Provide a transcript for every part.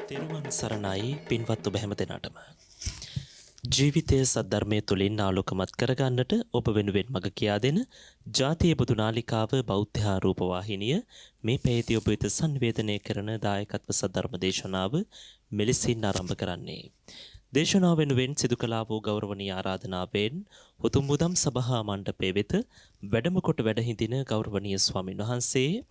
තෙරුවන් සරණයි පින්වත් ඔබ හැම දෙනාටම. ජීවිතය සද්ධර්මය තුළින් ආලෝකමත් කරගන්නට ඔබ වෙනුවෙන් මඟ කියා දෙන ජාතිය බුදු නාලිකාව බෞද්ධ රූපවාහිනිය මේ පැයදී ඔබ වෙත සංවේදනය කරන දායකත්ව සද්ධර්ම දේශනාව මෙලෙසින් ආරම්භ කරන්නේ. දේශනාව වෙනුවෙන් සිදු කළා වූ ගෞරවනීය ආරාධනාවෙන් උතුම් මුදම් සභා මණ්ඩපයේ වෙත වැඩම කොට වැඩ හිඳින ගෞරවනීය ස්වාමින් වහන්සේ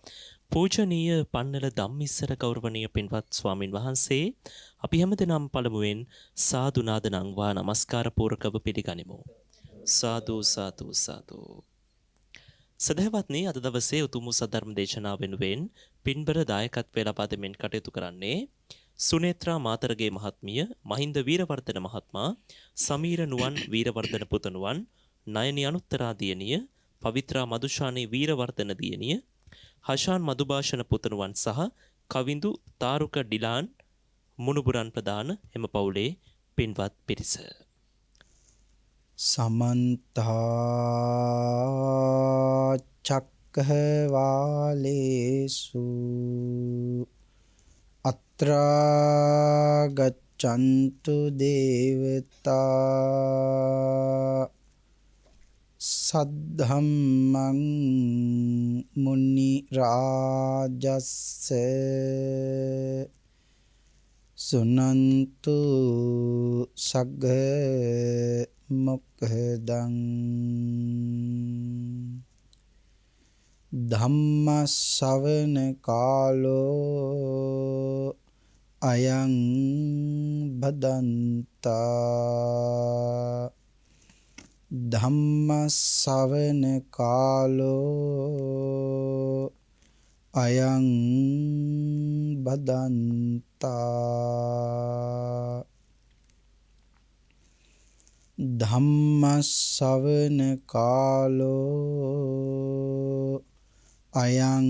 පූජනීය පන්නල ධම්මිස්සර ගෞරවනීය පින්වත් ස්වාමින් වහන්සේ අපි හැමදෙනාම පළමුවෙන් සාදු නාද නංවා নমස්කාර පූර්වකව පිළිගනිමු. සාදු සාදු සාදු. සදහවත්නි අද දවසේ උතුම් සද්ධර්ම දේශනාව වෙනුවෙන් පින්බර දායකත්වය ලබා දෙමින් කටයුතු කරන්නේ සුනේත්‍රා මාතරගේ මහත්මිය, මහින්ද වීරවර්ධන මහත්මයා, සමීර නුවන් වීරවර්ධන පුතණුවන්, නයනි අනුත්තරා දියණිය, පවිත්‍රා මදුෂානි වීරවර්ධන දියණිය, හෂාන් මදුභාෂණ පුතණුවන් සහ කවිඳු තාරුක ඩිලාන් මුණුබුරන් ප්‍රදාන එම පවුලේ පින්වත් පිරිස. සමන්ත චක්කවාලේසු අත්‍රා ගච්ඡන්තු දේවතා සද්ධම්මං මුනි රාජස්ස සුනන්තු සග්ග මොක්ඛදං ධම්ම ශ්‍රවණ කාලෝ අයං බදන්තා ධම්ම ශ්‍රවණ කාලෝ අයං බදන්තා ධම්ම ශ්‍රවණ කාලෝ අයං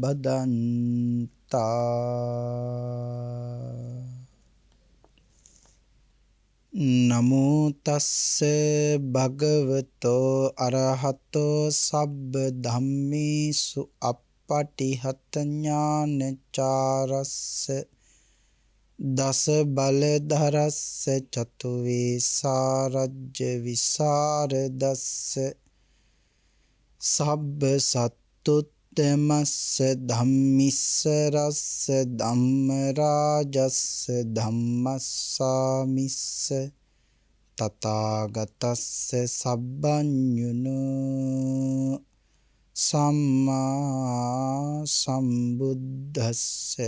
බදන්තා නමෝ තස්ස භගවතෝ අරහතෝ සබ්බ ධම්මේසු අප්පටිහත ඥානචාරස්ස දස බලධරස්ස චතු වේසාරජ්‍ය විසරදස්ස සබ්බ සත්තුත්තමස්ස ධම්මිස්සරස්ස ධම්මරාජස්ස ධම්මස්සාමිස්ස තථාගතස්ස සබ්බඤුනෝ සම්මා සම්බුද්දස්සේ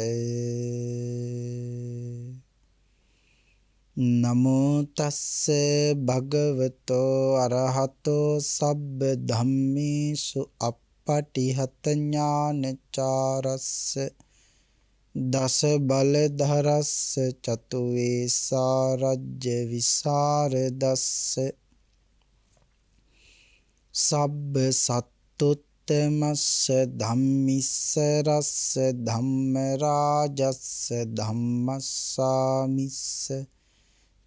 නමෝ තස්ස භගවතෝ අරහතෝ සබ්බ ධම්මේසු අප්පටිහත ඥානචාරස්ස දස බලධරස්ස චතු වේසාරජ්‍ය විසරදස්ස සබ්බ සත්තුත්තමස්ස ධම්මිස්සරස්ස ධම්මරාජස්ස ධම්මස්සාමිස්ස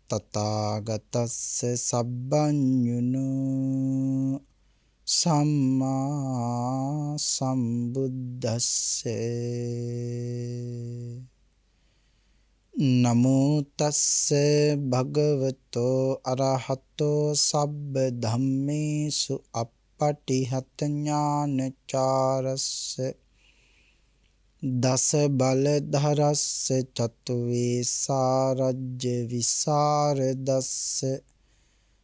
තථාගතස්ස සබ්බඤුනෝ සම්මා සම්බුද්දස්සේ නමෝ තස්ස භගවතෝ අරහතෝ සබ්බ ධම්මේසු අප්පටිහත ඥානචාරස්ස දස බලධරස්ස චතු වේසාරජ්‍ය විසරදස්ස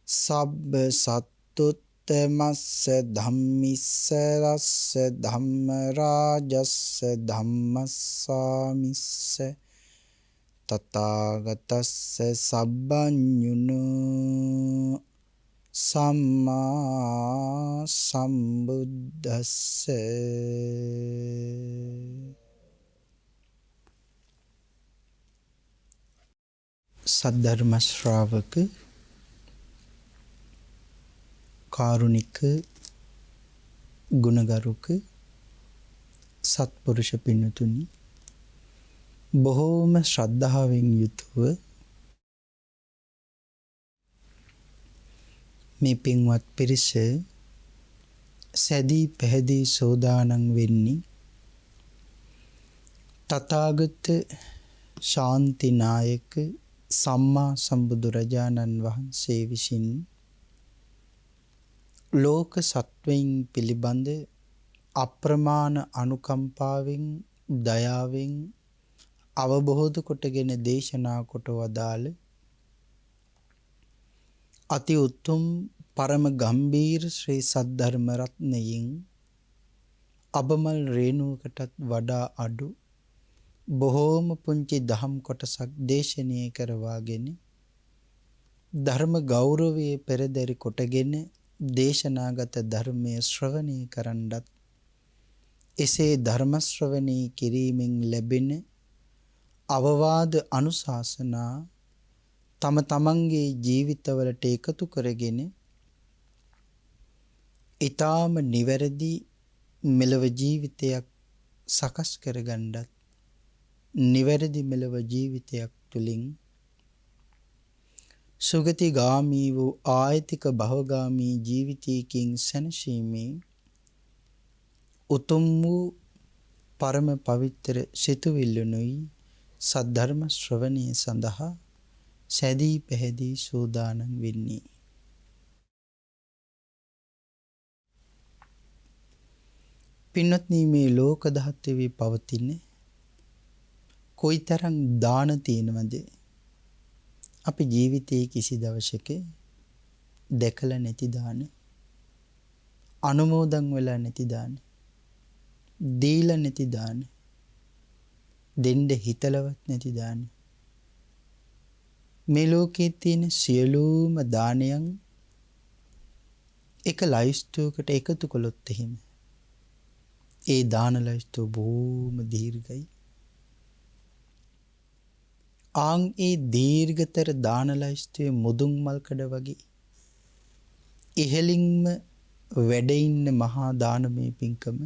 සබ්බ සත්තුත්තමස්ස ධම්මිස්සරස්ස ධම්මරාජස්ස ධම්මස්සාමිස්ස තථාගතස්ස සබ්බඤුනෝ සම්මා සම්බුද්දස්සේ සද්ධර්ම ශ්‍රාවක කාරුණික ගුණගරුක සත්පුරුෂ පින්නතුනි බොහෝම ශ්‍රද්ධාවෙන් යුතුව මේ පින්වත් පිරිස සැදී පැහැදී සෝදානම් වෙන්නේ තථාගත ශාන්තිනායක සම්මා සම්බුදුරජාණන් වහන්සේ විසින් ලෝක සත්වයින් පිළිබඳ අප්‍රමාණ අනුකම්පාවෙන් දයාවෙන් අවබෝධ කොටගෙන දේශනා කොට වදාළ අති උතුම් පරම ගම්බීර ශ්‍රී සද්ධර්ම රත්නයෙන් අබමල් රේණුවකටත් වඩා අඩු බොහෝම පුංචි දහම් කොටසක් දේශනය කරවාගෙන ධර්ම ගෞරවයේ පෙරදරි කොටගෙන දේශනාගත ධර්මය ශ්‍රවණය කරන්නත් එසේ ධර්ම ශ්‍රවණය කිරීමෙන් ලැබෙන අවවාද අනුශාසනා තම තමන්ගේ ජීවිතවලට එකතු කරගෙන ඊටාම නිවැරදි මෙලව ජීවිතයක් සකස් කරගන්නත් නිවැරදි මෙලව ජීවිතයක් තුළින් සුගතිගාමී වූ ආයතික භවගාමී ජීවිතයකින් සැනසීමේ උතුම් වූ පරම පවිත්‍ර සිතුවිල්ලුනුයි සද්ධර්ම ශ්‍රවණය සඳහා සැදී පැහැදී සූදානම් වෙන්නේ. පින්වත්නි, මේ ලෝක ධාතුවේ පවතින කොයිතරම් දාන තියෙනවද අපි ජීවිතයේ කිසි දවසක දැකලා නැති දාන, අනුමෝදන් වෙලා නැති දාන, දීලා නැති දාන, දෙන්න හිතලවත් නැති දාන. මේ ලෝකයේ තියෙන සියලුම දානයන් එක ලයිස්තුවකට එකතු කළොත් එහෙම ඒ දාන ලයිස්තුව බොහොම දීර්ඝයි. ආන් ඒ දීර්ඝතර දාන ලයිස්තුවේ මුදුන් මල්කඩ වගේ ඉහළින්ම වැඩ ඉන්න මහා දානමය පින්කම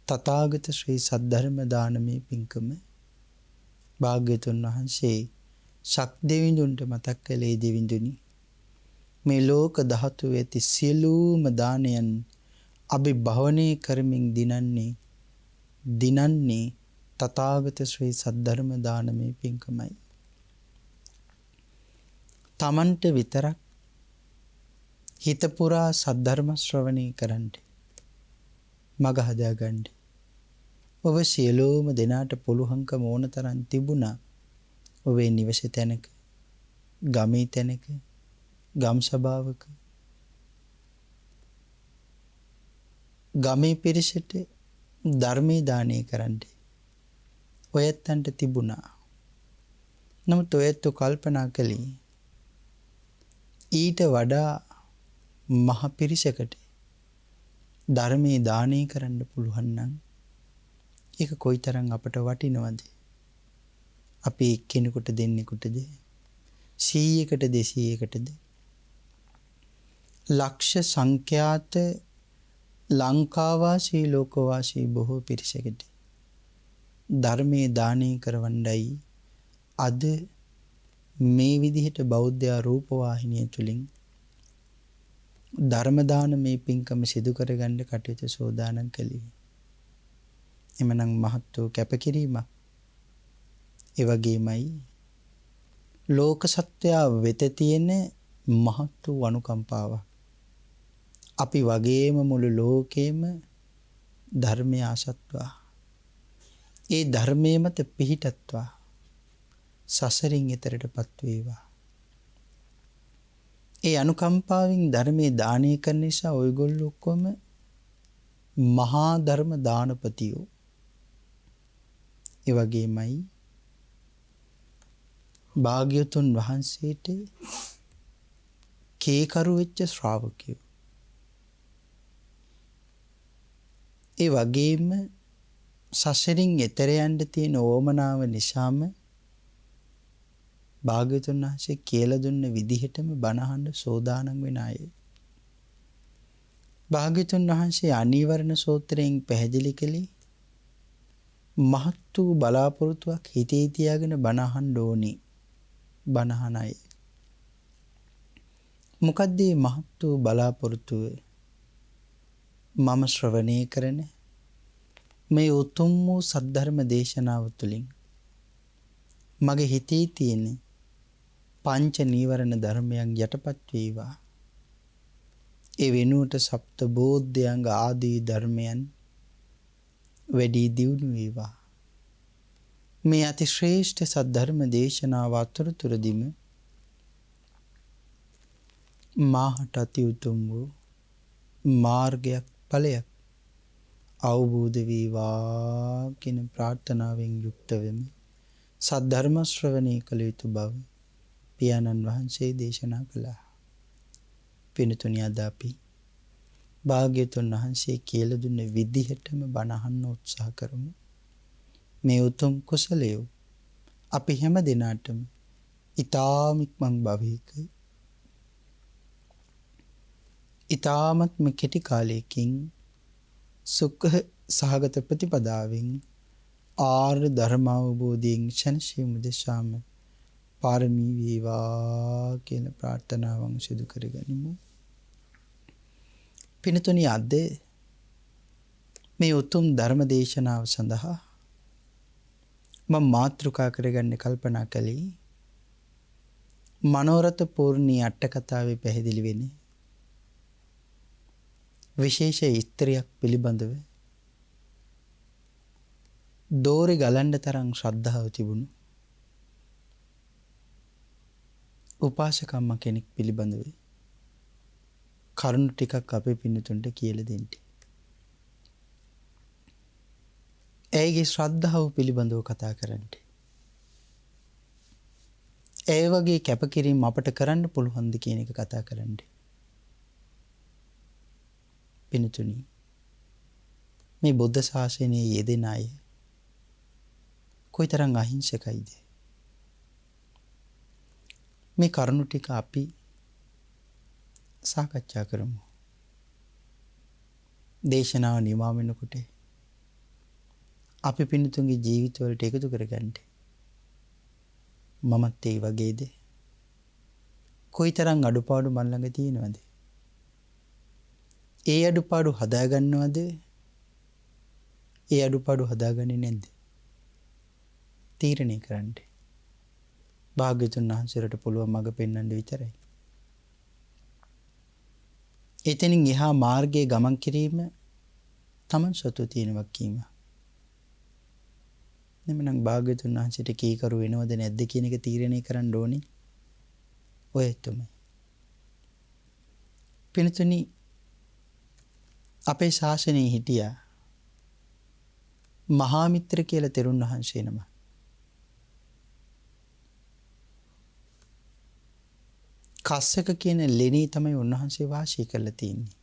තථාගත ශ්‍රී සද්ධර්ම දානමය පින්කම භාග්‍යතුන් වහන්සේ ශක් දෙවිඳුන්ට මතක් කළේ, දෙවිඳුනි, මේ ලෝක ධාතුවේ ඇති සියලුම දානයන් අභිභවනය කරමින් දිනන්නේ තථාගත ශ්‍රී සද්ධර්ම දානමය පින්කමයි. තමන්ට විතරක් හිත පුරා සද්ධර්ම ශ්‍රවණය කරන්න, මග හදාගන්න ඔබ සියලුම දෙනාට පුළුවන්කම ඕන තරම් තිබුණා. ඔබේ නිවස තැනක, ගමේ තැනක, ගම් සභාවක, ගමේ පිරිසට ධර්මයේ දානය කරන්න ඔයත්තන්ට තිබුණා. නමුත් ඔයත්තු කල්පනා කළේ ඊට වඩා මහ පිරිසකට ධර්මයේ දානය කරන්න පුළුවන් නම් ඒක කොයිතරම් අපට වටිනවද? අපි එක්කෙනෙකුට දෙන්නෙකුටද, 100කට 200කටද, ලක්ෂ සංඛ්‍යාත ලංකාවාසී ලෝකවාසී බොහෝ පිරිසකට ධර්මයේ දානය කරවන්නයි අද මේ විදිහට බෞද්ධ රූපවාහිනිය තුලින් ධර්ම දානමේ පින්කම සිදු කරගන්න කටයුතු සෝදානම් කළේ. එමනම් මහත් වූ කැපකිරීමක්. ඒ වගේමයි ලෝක සත්‍යය වෙත තියෙන මහත් වූ අනුකම්පාවක්. අපි වගේම මුළු ලෝකෙම ධර්මය ආසත්වා, ඒ ධර්මයේ මත පිහිටත්වා සසරින් එතරටපත් වේවා. ඒ අනුකම්පාවෙන් ධර්මයේ දානය කරන නිසා ඔයගොල්ලෝ ඔක්කොම මහා ධර්ම දානපතියෝ. ඒ වගේමයි භාග්‍යවතුන් වහන්සේට කේකරු වෙච්ච ශ්‍රාවකයෝ. ඒ වගේම සසරින් එතර යන්න තියෙන ඕමනාව නිසාම භාග්‍යවතුන් වහන්සේ කියලා දුන්න විදිහටම බණ අහන්න සෝදානම් වෙන අය. භාග්‍යවතුන් වහන්සේ අනීවරණ සූත්‍රයෙන් පැහැදිලි කළේ මහත් වූ බලාපොරොත්තුවක් හිතේ තියාගෙන බණ අහන්න ඕනේ. බණ අහන අය. මොකද්ද මේ මහත් වූ බලාපොරොත්තුව? මම ශ්‍රවණය කරන මේ උතුම් වූ සද්ධර්ම දේශනාව තුළින් මගේ හිතේ තියෙන පංච නීවරණ ධර්මයන් යටපත් වේවා. ඒ වෙනුවට සප්ත බෝධ්‍යංග ආදී ධර්මයන් වැඩි දියුණු වේවා. මේ අති ශ්‍රේෂ්ඨ සද්ධර්ම දේශනාව අතරතුරදීම මාහට අති උතුම් වූ මාර්ගයක් ඵලයක් අවබෝධ වේවා කියන ප්‍රාර්ථනාවෙන් යුක්ත වෙමි. සද්ධර්ම ශ්‍රවණය කළ යුතු බව පියාණන් වහන්සේ දේශනා කළා. පින්තුනි, අද අපි භාග්‍යතුන් වහන්සේ කියලා දුන්න විදිහටම බණ අහන්න උත්සාහ කරමු. මේ උතුම් කුසලය අපි හැම දිනාටම ඊ타ම ඉක්මන් භවයක ඊ타මත්ම කෙටි කාලයකින් සුඛ සහගත ප්‍රතිපදාවෙන් ආර්ය ධර්ම අවබෝධයෙන් ශනසීම දෙසාම පාරමී වේවා කියන ප්‍රාර්ථනාවන් සිදු කරගනිමු. පින්තුනි, අද මේ උතුම් ධර්ම දේශනාව සඳහා මම මාතෘකා කරගන්න කල්පනා කළේ මනෝරථ පූර්ණී අට කතාවේ පැහැදිලි වෙන්නේ විශේෂ ස්ත්‍රියක් පිළිබඳව දෝරි ගලන්න තරම් ශ්‍රද්ධාව තිබුණු උපාසකම්ම කෙනෙක් පිළිබඳව කරුණු ටිකක් අපේ පින්නතුන්ට කියලා දෙන්න. ඇයගේ ශ්‍රද්ධාව පිළිබඳව කතා කරන්න. ඒ වගේ කැපකිරීම අපට කරන්න පුළුවන්ද කියන එක කතා කරන්න. පින්තුනි, මේ බුද්ධ ශාසනයේ යෙදෙන අය කොයිතරම් අහිංසකයිද? මේ කරුණු ටික අපි සාකච්ඡා කරමු. දේශනාව නිමා වෙනකොට අපි පින්තුන්ගේ ජීවිතවලට එකතු කරගන්න. මමත් ඒ වගේද? කොයිතරම් අඩුපාඩු මන් ළඟ තියෙනවද? ඒ අඩුපාඩු හදාගන්නවද? ඒ අඩුපාඩු හදාගන්නේ නැද්ද? තීරණය කරන්න. භාග්‍යතුන් වහන්සේට පුළුවන් මඟ පෙන්වන්න විතරයි. එතනින් එහා මාර්ගයේ ගමන් කිරීම තමන් සතු තියෙන වගකීම. එමනම් භාග්‍යතුන් වහන්සේට කීකරු වෙනවද නැද්ද කියන එක තීරණය කරන්න ඕනේ ඔය තමයි. පින්තුනි, අපේ ශාසනයේ හිටියා මහා මිත්‍ර කියලා තෙරුන් වහන්සේ නම. කස්සක කියන ලෙණී තමයි උන්වහන්සේ වාසය කරලා තියෙන්නේ.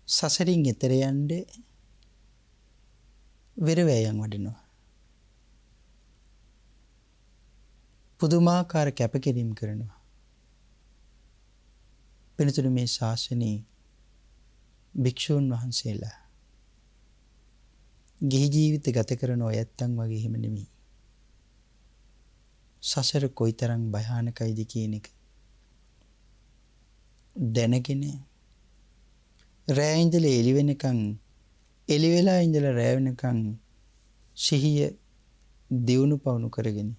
සසරින් එතර යන්න වෙරවැයන් වඩිනවා. පුදුමාකාර කැපකිරීම කරනවා. පින්තුනි, මේ ශාසනයේ භික්ෂූන් වහන්සේලා ගිහි ජීවිත ගත කරන ඔය ඇත්තන් වගේ හිම නෙමෙයි. සසර කොයිතරම් භයානකයිද කියන එක දැනගෙන රෑ ඉඳලා එළි වෙනකන්, එළි වෙලා ඉඳලා රෑ වෙනකන් සිහිය දියුණු පවුණු කරගෙන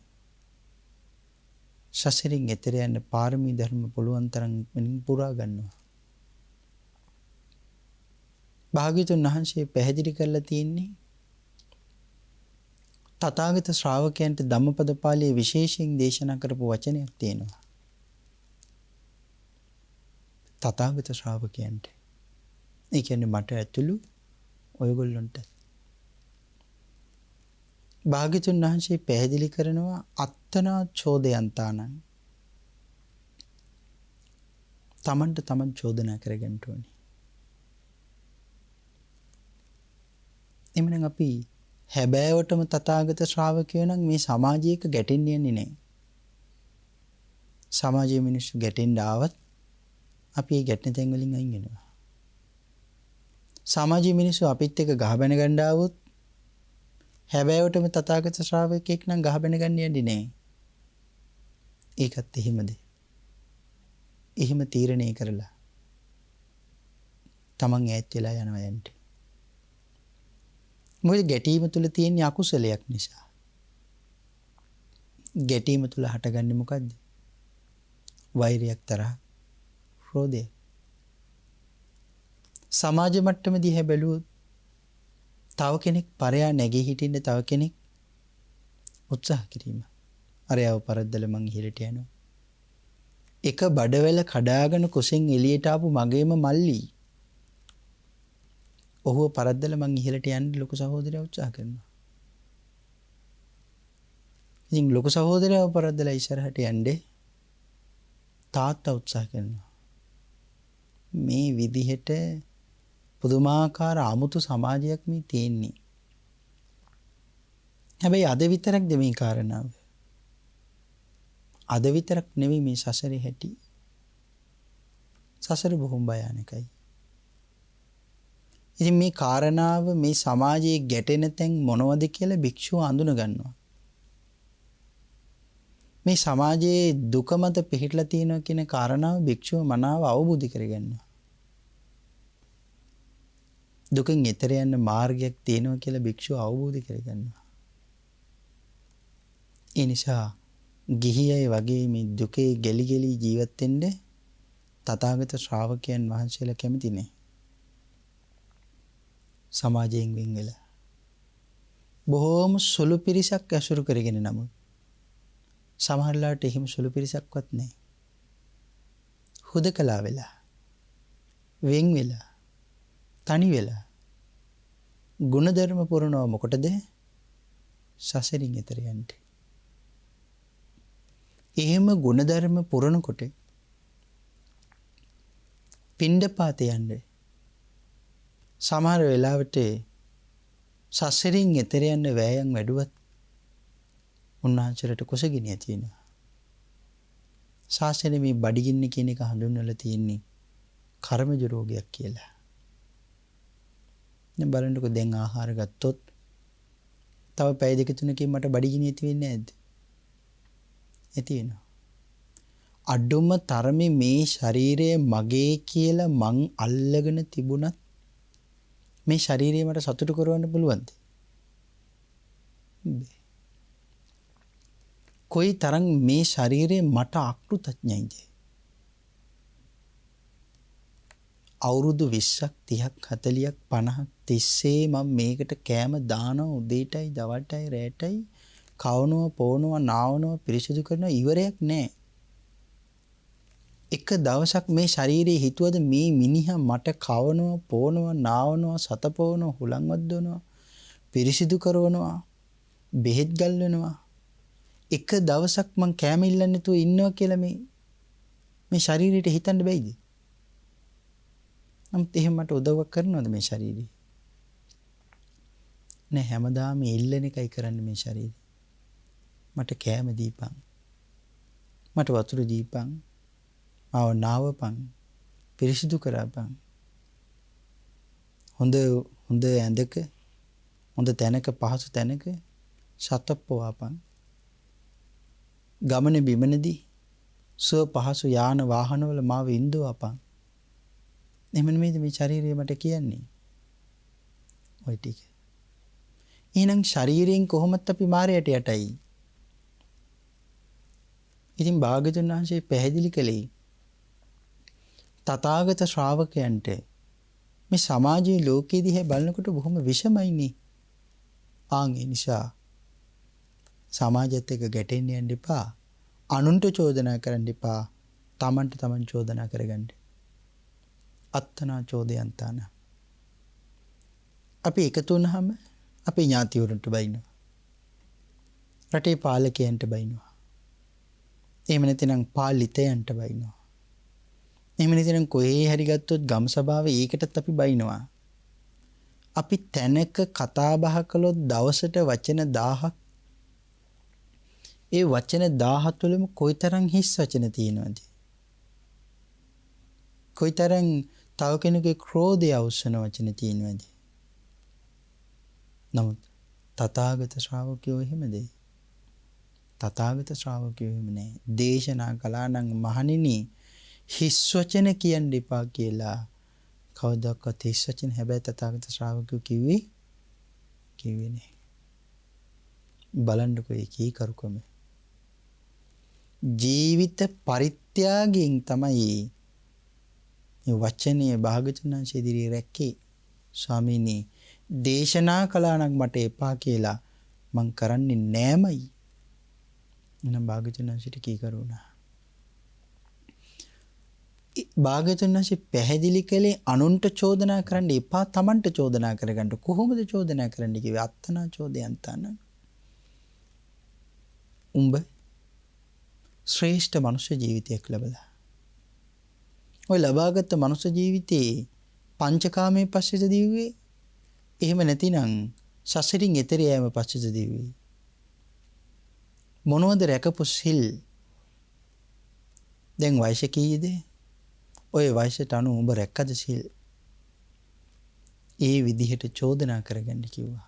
සසරින් එතර යන්න පාරමී ධර්ම පුළුවන් තරම් පුරා ගන්නවා. භාග්‍යතුන් වහන්සේ පැහැදිලි කරලා තියෙන්නේ තථාගත ශ්‍රාවකයන්ට ධම්මපද පාළියේ විශේෂයෙන් දේශනා කරපු වචනයක් තියෙනවා. තථාගත ශ්‍රාවකයන්ට, ඒ කියන්නේ මට ඇතුළු ඔයගොල්ලන්ට. භාග්‍යතුන් වහන්සේ පැහැදිලි කරනවා අත්තනා චෝදයන්තානං. තමන්ට තමන් චෝදනා කරගන්න ඕනේ. එමනම් අපි හැබෑවටම තථාගත ශ්‍රාවකයෝ නම් මේ සමාජයක ගැටෙන්න යන්නේ නැහැ. සමාජයේ මිනිස්සු ගැටෙන්න ආවත් අපි ඒ ගැටෙන තැන් වලින් අයින් වෙනවා. සමාජයේ මිනිස්සු අපිත් එක්ක ගහබැන ගන්න ආවොත් හැබෑවටම තථාගත ශ්‍රාවකෙක් නම් ගහබැන ගන්න යන්නේ නැහැ. ඒකත් එහෙමද? එහෙම තීරණය කරලා තමන් ඈත් වෙලා යනවා යන්න. මොකද ගැටීම තුල තියෙන අකුසලයක් නිසා. ගැටීම තුල හටගන්නේ මොකද්ද? වෛරයක්, තරහ, ක්‍රෝධය. සමාජ මට්ටමේදී හැබැලුවොත් තව කෙනෙක් පරයා නැගී හිටින්න තව කෙනෙක් උත්සාහ කිරීම. අරයව පරද්දල මං ඉහළට යනවා. එක බඩවැල කඩාගෙන කුසෙන් එළියට ආපු මගේම මල්ලි. ඔහුව පරද්දල මං ඉහළට යන්න ලොකු සහෝදරයා උත්සාහ කරනවා. ඉතින් ලොකු සහෝදරයාව පරද්දලා ඉස්සරහට යන්නේ තාත්තා උත්සාහ කරනවා. මේ විදිහට පුදුමාකාර 아무තු සමාජයක් මේ තියෙන්නේ. හැබැයි අද විතරක්ද මේ කාරණාව? අද විතරක් නෙවෙයි මේ සසරේ හැටි. සසර බොහොම භයානකයි. ඉතින් මේ කාරණාව මේ සමාජයේ ගැටෙන තැන් මොනවද කියලා භික්ෂුව අඳුන ගන්නවා. මේ සමාජයේ දුක මත පිහිටලා තියෙනවා කියන කාරණාව භික්ෂුව මනාව අවබෝධ කරගන්නවා. දුකෙන් එතර යන්න මාර්ගයක් තියෙනවා කියලා භික්ෂුව අවබෝධ කරගන්නවා. ඒ නිසා ගිහි අය වගේ මේ දුකේ ගැලි ගැලි ජීවත් වෙන්න තථාගත ශ්‍රාවකයන් වහන්සේලා කැමති නැහැ. සමාජයෙන් වෙන් වෙලා බොහෝම සුළු පිරිසක් ඇසුරු කරගෙන නමුත් සමහරලාට එහෙම සුළු පිරිසක්වත් නැහැ. හුදකලා වෙලා වෙන් වෙලා තනි වෙලා ගුණධර්ම පුරනව මොකටද? සසරින් එතර යන්න. එහෙම ගුණධර්ම පුරනකොට පිණ්ඩපාත යන්නේ සමහර වෙලාවට සසරින් එතර යන්න වෑයම් වැඩුවත් උන්වහන්සේට කුසගිනිය තියෙනවා. ශාසනයේ මේ බඩගින්න කියන එක හඳුන්වලා තියෙන්නේ කර්මජ රෝගයක් කියලා. දැන් බලන්නකෝ දැන් ආහාර ගත්තොත් තව පැය දෙක තුනකින් මට බඩගිනිය ඇති වෙන්නේ නැද්ද? ඇති වෙනවා. අඩුම තරමේ මේ ශරීරය මගේ කියලා මං අල්ලගෙන තිබුණත් මේ ශරීරය මට සතුටු කරවන්න පුළුවන්ද? බැහැ. කොයි තරම් මේ ශරීරය මට අකෘතඥයිද? අවුරුදු 20ක් 30ක් 40ක් 50ක් තිස්සේ මම මේකට කෑම දානවා උදේටයි දවල්ටයි රැටයි කවනවා පොවනවා නාවනවා පිරිසිදු කරනවා ඉවරයක් නැහැ. එක දවසක් මේ ශරීරයේ හිතුවද මේ මිනිහා මට කවනවා පොවනවා නාවනවා සතපවනවා හුලං වද්දනවා පිරිසිදු කරනවා බෙහෙත් ගල්වනවා එක දවසක් මං කෑම ඉල්ලන්නේ නැතුව ඉන්නවා කියලා මේ ශරීරයට හිතන්න බැයිද? නමුත් එහෙම මට උදව්වක් කරනවද මේ ශරීරය? නෑ, හැමදාම ඉල්ලන එකයි කරන්නේ මේ ශරීරය. මට කෑම දීපන්. මට වතුර දීපන්. ආව නාවපන්. පිරිසිදු කරපන්. හොඳ ඇඳක හොඳ තැනක පහසු තැනක සතප්පවාපන්. ගමන බිමනදී සුව පහසු යාන වාහනවල මාව ඉඳුවපන්. එහෙම නෙමෙයිද මේ ශරීරය මට කියන්නේ? ඔය ටික. එහෙනම් ශරීරයෙන් කොහොමද අපි මායයට යටයි? ඉතින් භාග්‍යතුන් වහන්සේ පැහැදිලි කළේ තථාගත ශ්‍රාවකයන්ට මේ සමාජයේ ලෝකයේ දිහා බලනකොට බොහොම විෂමයිනේ. ආන් ඒ නිසා සමාජයත් එක්ක ගැටෙන්න යන්න එපා. අනුන්ට චෝදනා කරන්න එපා. තමන්ට තමන් චෝදනා කරගන්න. අත්තනා චෝදයන්තාන. අපි එකතු වුණාම අපේ ඥාතිවරුන්ට බයිනවා. රටේ පාලකයන්ට බයිනවා. එහෙම නැතිනම් පාලිතයන්ට බයිනවා. එහෙම නැතිනම් කොහේ හරි ගත්තොත් ගම් සභාවේ ඒකටත් අපි බයිනවා. අපි තැනක කතා බහ කළොත් දවසට වචන 1000ක් ඒ වචන 1000 තුළම කොයිතරම් හිස් වචන තියෙනවද? කොයිතරම් තව කෙනෙකුගේ ක්‍රෝධය අවසන වචන තියෙනවද? නමුත් තථාගත ශ්‍රාවකයෝ එහෙමද? තථාගත ශ්‍රාවකයෝ එහෙම නැහැ. දේශනා කළා නම් මහණෙනි හිස් වචන කියන්න එපා කියලා කවදාකවත් හිස් වචන හැබැයි තථාගත ශ්‍රාවකයෝ කිව්වේ නෑ. බලන්නකෝ ඒකී කරුකම. ජීවිත පරිත්‍යාගයෙන් තමයි මේ වචනේ භාග්‍යවතුන් වහන්සේ ඉදිරියේ රැක්කේ. ස්වාමීනි දේශනා කළානම් මට එපා කියලා මං කරන්නේ නෑමයි. එනම් භාග්‍යවතුන් වහන්සේට කී කරුණා. භාග්‍යවතුන් වහන්සේ පැහැදිලි කළේ අනුන්ට චෝදනා කරන්න එපා තමන්ට චෝදනා කරගන්න. කොහොමද චෝදනා කරන්න කිව්වේ? අත්තනා චෝදයන්තන. උඹ ශ්‍රේෂ්ඨ මනුෂ්‍ය ජීවිතයක් ලැබලා. ඔය ලබාගත් මනුෂ්‍ය ජීවිතේ පංචකාමයේ පස්සේද දිව්වේ? එහෙම නැතිනම් සසරින් එතෙර යෑම පස්සේද දිව්වේ? මොනවද රැකපු සිල්? දැන් වයස කීයද? ඔය වයසට අනුව ඔබ රැක්කද සිල්? ඒ විදිහට චෝදනා කරගන්න කිව්වා.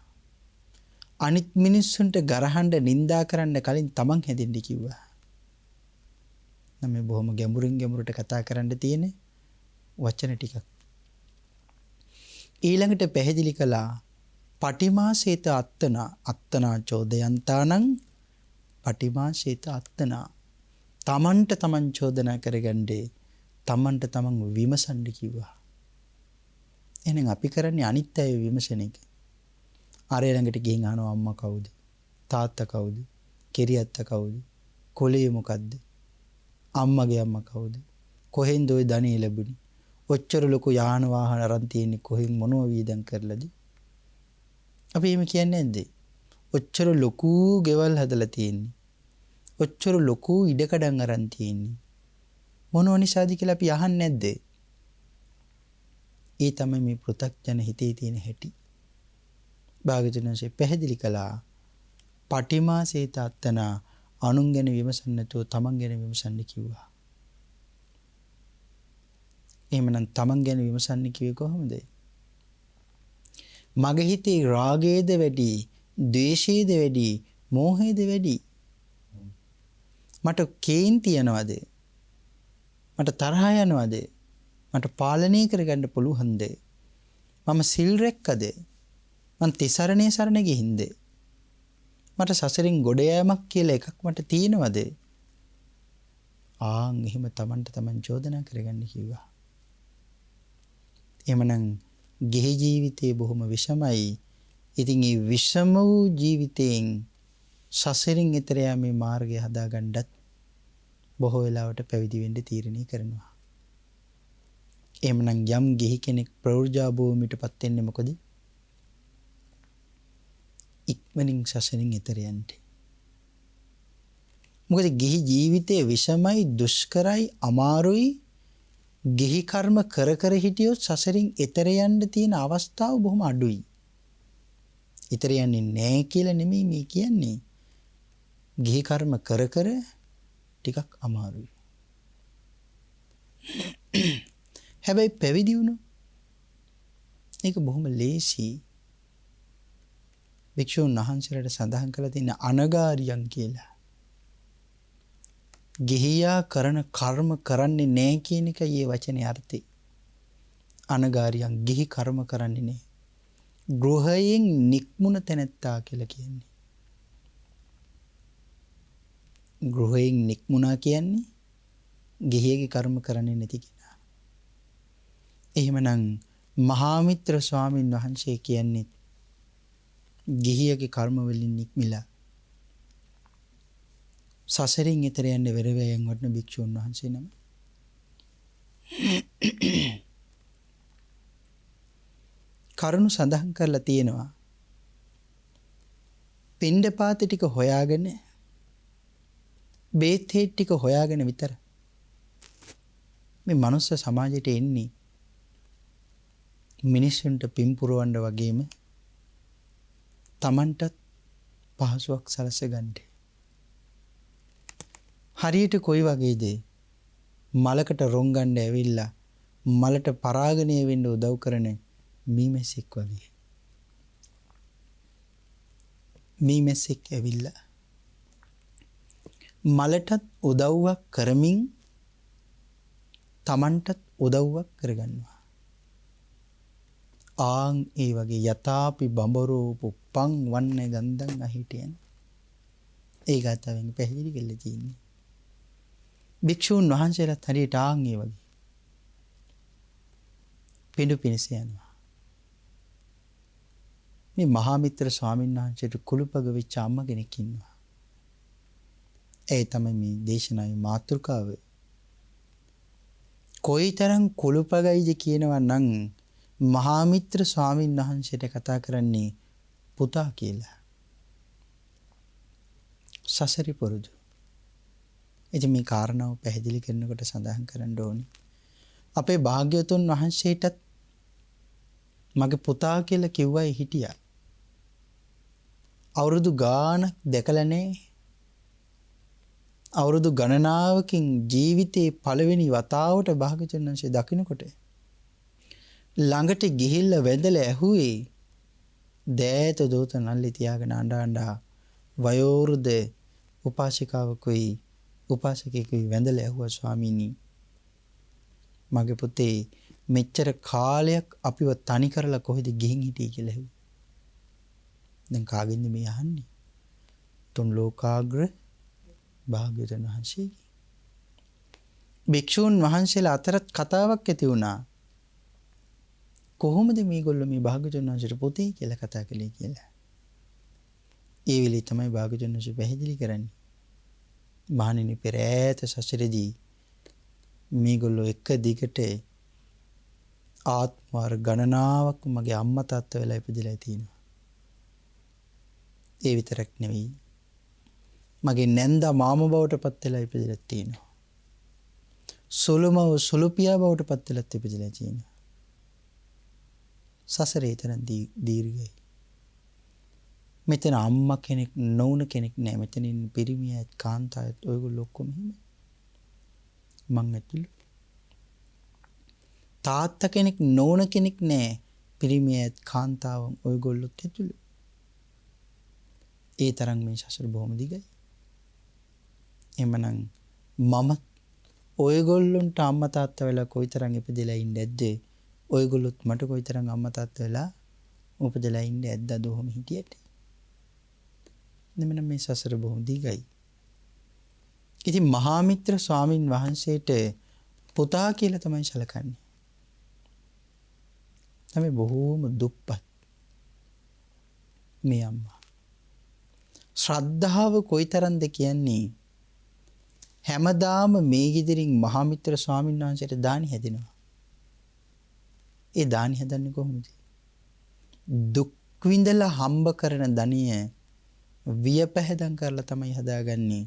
අනිත් මිනිස්සුන්ට ගරහන්න නිඳා කරන්න කලින් තමන් හැදෙන්න කිව්වා. නම් මේ බොහොම ගැඹුරට කතා කරන්න තියෙන වචන ටිකක්. ඊළඟට පැහැදිලි කළා පටිමාසේත අත්තනා චෝදයන්තානං පටිමාසේත අත්තනා. තමන්ට තමන් චෝදනා කරගන්නේ තමන්ට තමන් විමසන්න කිව්වා. එහෙනම් අපි කරන්නේ අනිත් අය විමසන එක. ආරය ළඟට ගිහින් අහනවා අම්මා කවුද? තාත්තා කවුද? කෙරියත්තා කවුද? කොලේ මොකද්ද? අම්මගේ අම්මා කවුද? කොහෙන්ද ওই ධනෙ ලැබුණේ? ඔච්චර ලොකු යාන වාහන අරන් තියෙන්නේ කොහෙන් මොනව වීදම් කරලාද? අපි එහෙම කියන්නේ නැද්ද? ඔච්චර ලොකු ගෙවල් හදලා තියෙන්නේ. ඔච්චර ලොකු ඉඩකඩම් අරන් තියෙන්නේ. මොනව නිසාද කියලා අපි අහන්නේ නැද්ද? ඒ තමයි මේ පෘථග්ජන හිතේ තියෙන හැටි. භාග්‍යවතුන් වහන්සේ පැහැදිලි කළා පටිමාසේත අත්තනා අනුන් ගැන විමසන්න නැතුව තමන් ගැන විමසන්න කිව්වා. එහෙමනම් තමන් ගැන විමසන්න කිව්වේ කොහොමද? මගේ හිතේ රාගයේද වැඩි, ද්වේෂයේද වැඩි, මෝහයේද වැඩි? මට කේන්ති යනවද? මට තරහ යනවද? මට පාලනය කරගන්න පුළුවන්ද? මම සිල් රැක්කද? මං තිසරණේ සරණ ගිහින්ද? මට සසරින් ගොඩ යෑමක් කියලා එකක් මට තියෙනවද? එහෙම තමන්ට තමන් චෝදනා කරගන්න කිව්වා. එහෙමනම් ගෙහි ජීවිතේ බොහොම විෂමයි. ඉතින් මේ විෂම වූ ජීවිතයෙන් සසරින් එතර යාමේ මාර්ගය හදාගන්නත් බොහෝ වෙලාවට පැවිදි වෙන්න තීරණය කරනවා. එහෙමනම් යම් ගෙහි කෙනෙක් ප්‍රෞර්ජා භූමියටපත් වෙන්නේ මොකද? ඉක්මනින් සසරින් එතර යන්න. මොකද ගෙහි ජීවිතයේ විෂමයි, දුෂ්කරයි, අමාරුයි. ගෙහි කර්ම කර හිටියොත් සසරින් එතර යන්න තියෙන අවස්ථාව බොහොම අඩුයි. එතර යන්නේ නැහැ කියලා නෙමෙයි මේ කියන්නේ. ගෙහි කර්ම කර ටිකක් අමාරුයි. හැබැයි පැවිදි වුණොත් ඒක බොහොම ලේසි. භික්ෂුන් වහන්සේලාට සඳහන් කරලා තියෙන අනගාරියන් කියලා. ගෙහියා කරන කර්ම කරන්නේ නැහැ කියන එකයි මේ වචනේ අර්ථය. අනගාරියන් ගෙහි කර්ම කරන්නේ නැහැ. ගෘහයෙන් නික්මුණ තැනැත්තා කියලා කියන්නේ. ගෘහයෙන් නික්මුණා කියන්නේ ගෙහියගේ කර්ම කරන්නේ නැති කෙනා. එහෙමනම් මහාමිත්‍ර ස්වාමින් වහන්සේ කියන්නේ ගෙහියගේ කර්ම වලින් නික්මිලා සසරින් එතර යන්න වෙරවැයෙන් වටන භික්ෂුන් වහන්සේ නම. කරුණු සඳහන් කරලා තියෙනවා. පිණ්ඩපාත ටික හොයාගෙන බේත් ටික හොයාගෙන විතර මේ මනුස්ස සමාජයට එන්නේ මිනිස්සුන්ට පින් පුරවන්න වගේම තමන්ටත් පහසුවක් සලස ගන්න. හරියට කොයි වගේද? මලකට රොන් ගන්න ඇවිල්ලා මලට පරාගණය වෙන්න උදව් කරන මීමැස්සෙක් වගේ. මීමැස්සෙක් ඇවිල්ලා මලටත් උදව්වක් කරමින් තමන්ටත් උදව්වක් කරගන්නවා. ආන් ඒ වගේ යතාපි බඹරෝ පුප්පං වන්නේ ගන්ධං අහිටියන්. ඒ ගාතාවෙන් පැහැදිලි කරලා තියෙන්නේ. භික්ෂූන් වහන්සේලාත් හරියට ආන් ඒ වගේ පිඬු පිණිස යනවා. මේ මහා මිත්‍ර ස්වාමීන් වහන්සේට කුළුපග වෙච්ච අම්මා කෙනෙක් ඉන්නවා. ඒ තමයි මේ දේශනාවේ මාතෘකාව. කොයිතරම් කුළුපගයිද කියනවා නම් මහා මිත්‍ර ස්වාමීන් වහන්සේට කතා කරන්නේ පුතා කියලා. සසරි පුරුදු. ඉතින් මේ කාරණාව පැහැදිලි කරනකොට සඳහන් කරන්න ඕනේ. අපේ භාග්‍යවතුන් වහන්සේටත් මගේ පුතා කියලා කිව්වයි හිටියා. අවුරුදු ගාණක් දැකලා නැහැ. අවුරුදු ගණනාවකින් ජීවිතේ පළවෙනි වතාවට භාග්‍යවතුන් වහන්සේ දකින්නකොට ළඟට ගිහිල්ලා වැඳලා ඇහුවේ දෑත දෝත නල්ලි තියාගෙන අඬා වයෝවෘද උපාසිකාවකුයි උපාසකෙකුයි වැඳලා ඇහුවා ස්වාමීනි මගේ පුතේ මෙච්චර කාලයක් අපිව තනි කරලා කොහෙද ගිහින් හිටියේ කියලා ඇහුවා. දැන් කාගෙන්ද මේ අහන්නේ? තුන් ලෝකාග්‍ර භාග්‍යවතුන් වහන්සේගේ. භික්ෂූන් වහන්සේලා අතරත් කතාවක් ඇති වුණා. කොහොමද මේගොල්ලෝ මේ භාග්‍යවතුන් වහන්සේට පුතේ කියලා කතා කළේ කියලා. ඒ වෙලේ තමයි භාග්‍යවතුන් වහන්සේ පැහැදිලි කරන්නේ. මහණෙනි පෙර ඈත සසරේදී මේගොල්ලෝ එක දිගට ආත්මවර ගණනාවක් මගේ අම්මා තාත්තා වෙලා ඉපදිලා තියෙනවා. ඒ විතරක් නෙවෙයි මගේ නැන්දා මාමා බවට පත් වෙලා ඉපදිලා තියෙනවා. සුළුමව සුළුපියා බවට පත් වෙලා ඉපදිලා තියෙනවා. සසරේ තරම් දීර්ඝයි. මෙතන අම්මා කෙනෙක් නොවුන කෙනෙක් නෑ. මෙතන ඉන්න පිරිමියත් කාන්තාවත් ඔයගොල්ලෝ ඔක්කොම එහෙම. මං ඇතුළු. තාත්තා කෙනෙක් නොවුන කෙනෙක් නෑ. පිරිමියත් කාන්තාවන් ඔයගොල්ලොත් ඇතුළු. ඒ තරම් මේ සසර බොහොම දිගයි. එමනම් මම ඔයගොල්ලොන්ට අම්මා තාත්තා වෙලා කොයිතරම් ඉපදෙලා ඉන්නේ නැද්ද? ඔයගොල්ලොත් මට කොයිතරම් අම්මා තාත්තා වෙලා උපදලා ඉන්නේ ඇද්ද අද ඔහොම හිටියට. මෙන්න මේ සසර බොහොම දිගයි. ඉතින් මහා මිත්‍ර ස්වාමින් වහන්සේට පුතා කියලා තමයි සැලකන්නේ. තමයි බොහෝම දුප්පත් මේ අම්මා. ශ්‍රද්ධාව කොයිතරම්ද කියන්නේ හැමදාම මේ ගෙදරින් මහා මිත්‍ර ස්වාමීන් වහන්සේට දානි හැදෙනවා. ඒ දානි හදන්නේ කොහොමද? දුක් විඳලා හම්බ කරන ධනිය වියපැහැදම් කරලා තමයි හදාගන්නේ.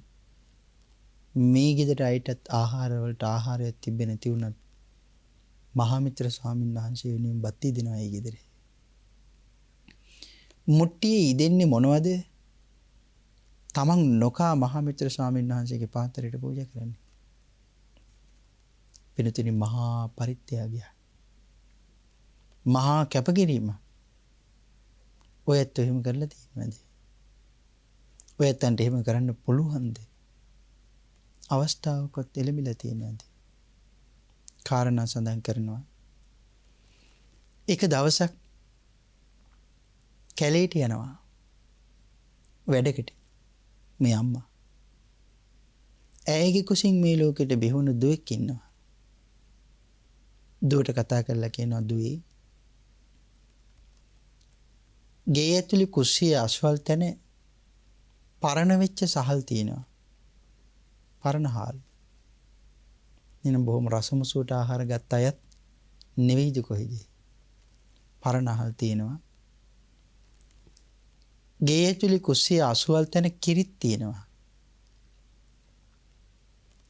මේ ගෙදර අයිටත් ආහාර වලට ආහාරයක් තිබෙන්නේ නැති වුණත් මහා මිත්‍ර ස්වාමීන් වහන්සේ වෙනුවෙන් බත් දෙනවා ඒ ගෙදර. මුට්ටියේ ඉදෙන්නේ මොනවද? තමන් නොකා මහා මිත්‍ර ස්වාමීන් වහන්සේගේ පාත්‍රයට පූජා කරන්නේ. පිනතුනි මහා පරිත්‍යාගය. මහා කැපකිරීම. ඔයත් එහෙම කරලා තියෙනවද? ඔයත්න්ට එහෙම කරන්න පුළුවන්ද? අවස්ථාවකත් එළඹිලා තියෙනවද? කාරණා සඳහන් කරනවා. එක දවසක් කැලේට යනවා. වැඩකට මේ අම්මා. ඇයගේ කුසින් මේ ලෝකෙට බිහුණු දුවෙක් ඉන්නවා. දුවට කතා කරලා කියනවා දුවේ ගේ ඇතුලේ කුස්සියේ අස්වල් තැන පරණ වෙච්ච සහල් තියෙනවා. පරණ හාල්. නින බොහොම රසමුසුට ආහාර ගත්ත අයත් නෙවෙයිද කොහෙද? පරණ හාල් තියෙනවා. ගේ ඇතුලේ කුස්සියේ අස්වල් තැන කිරිත් තියෙනවා.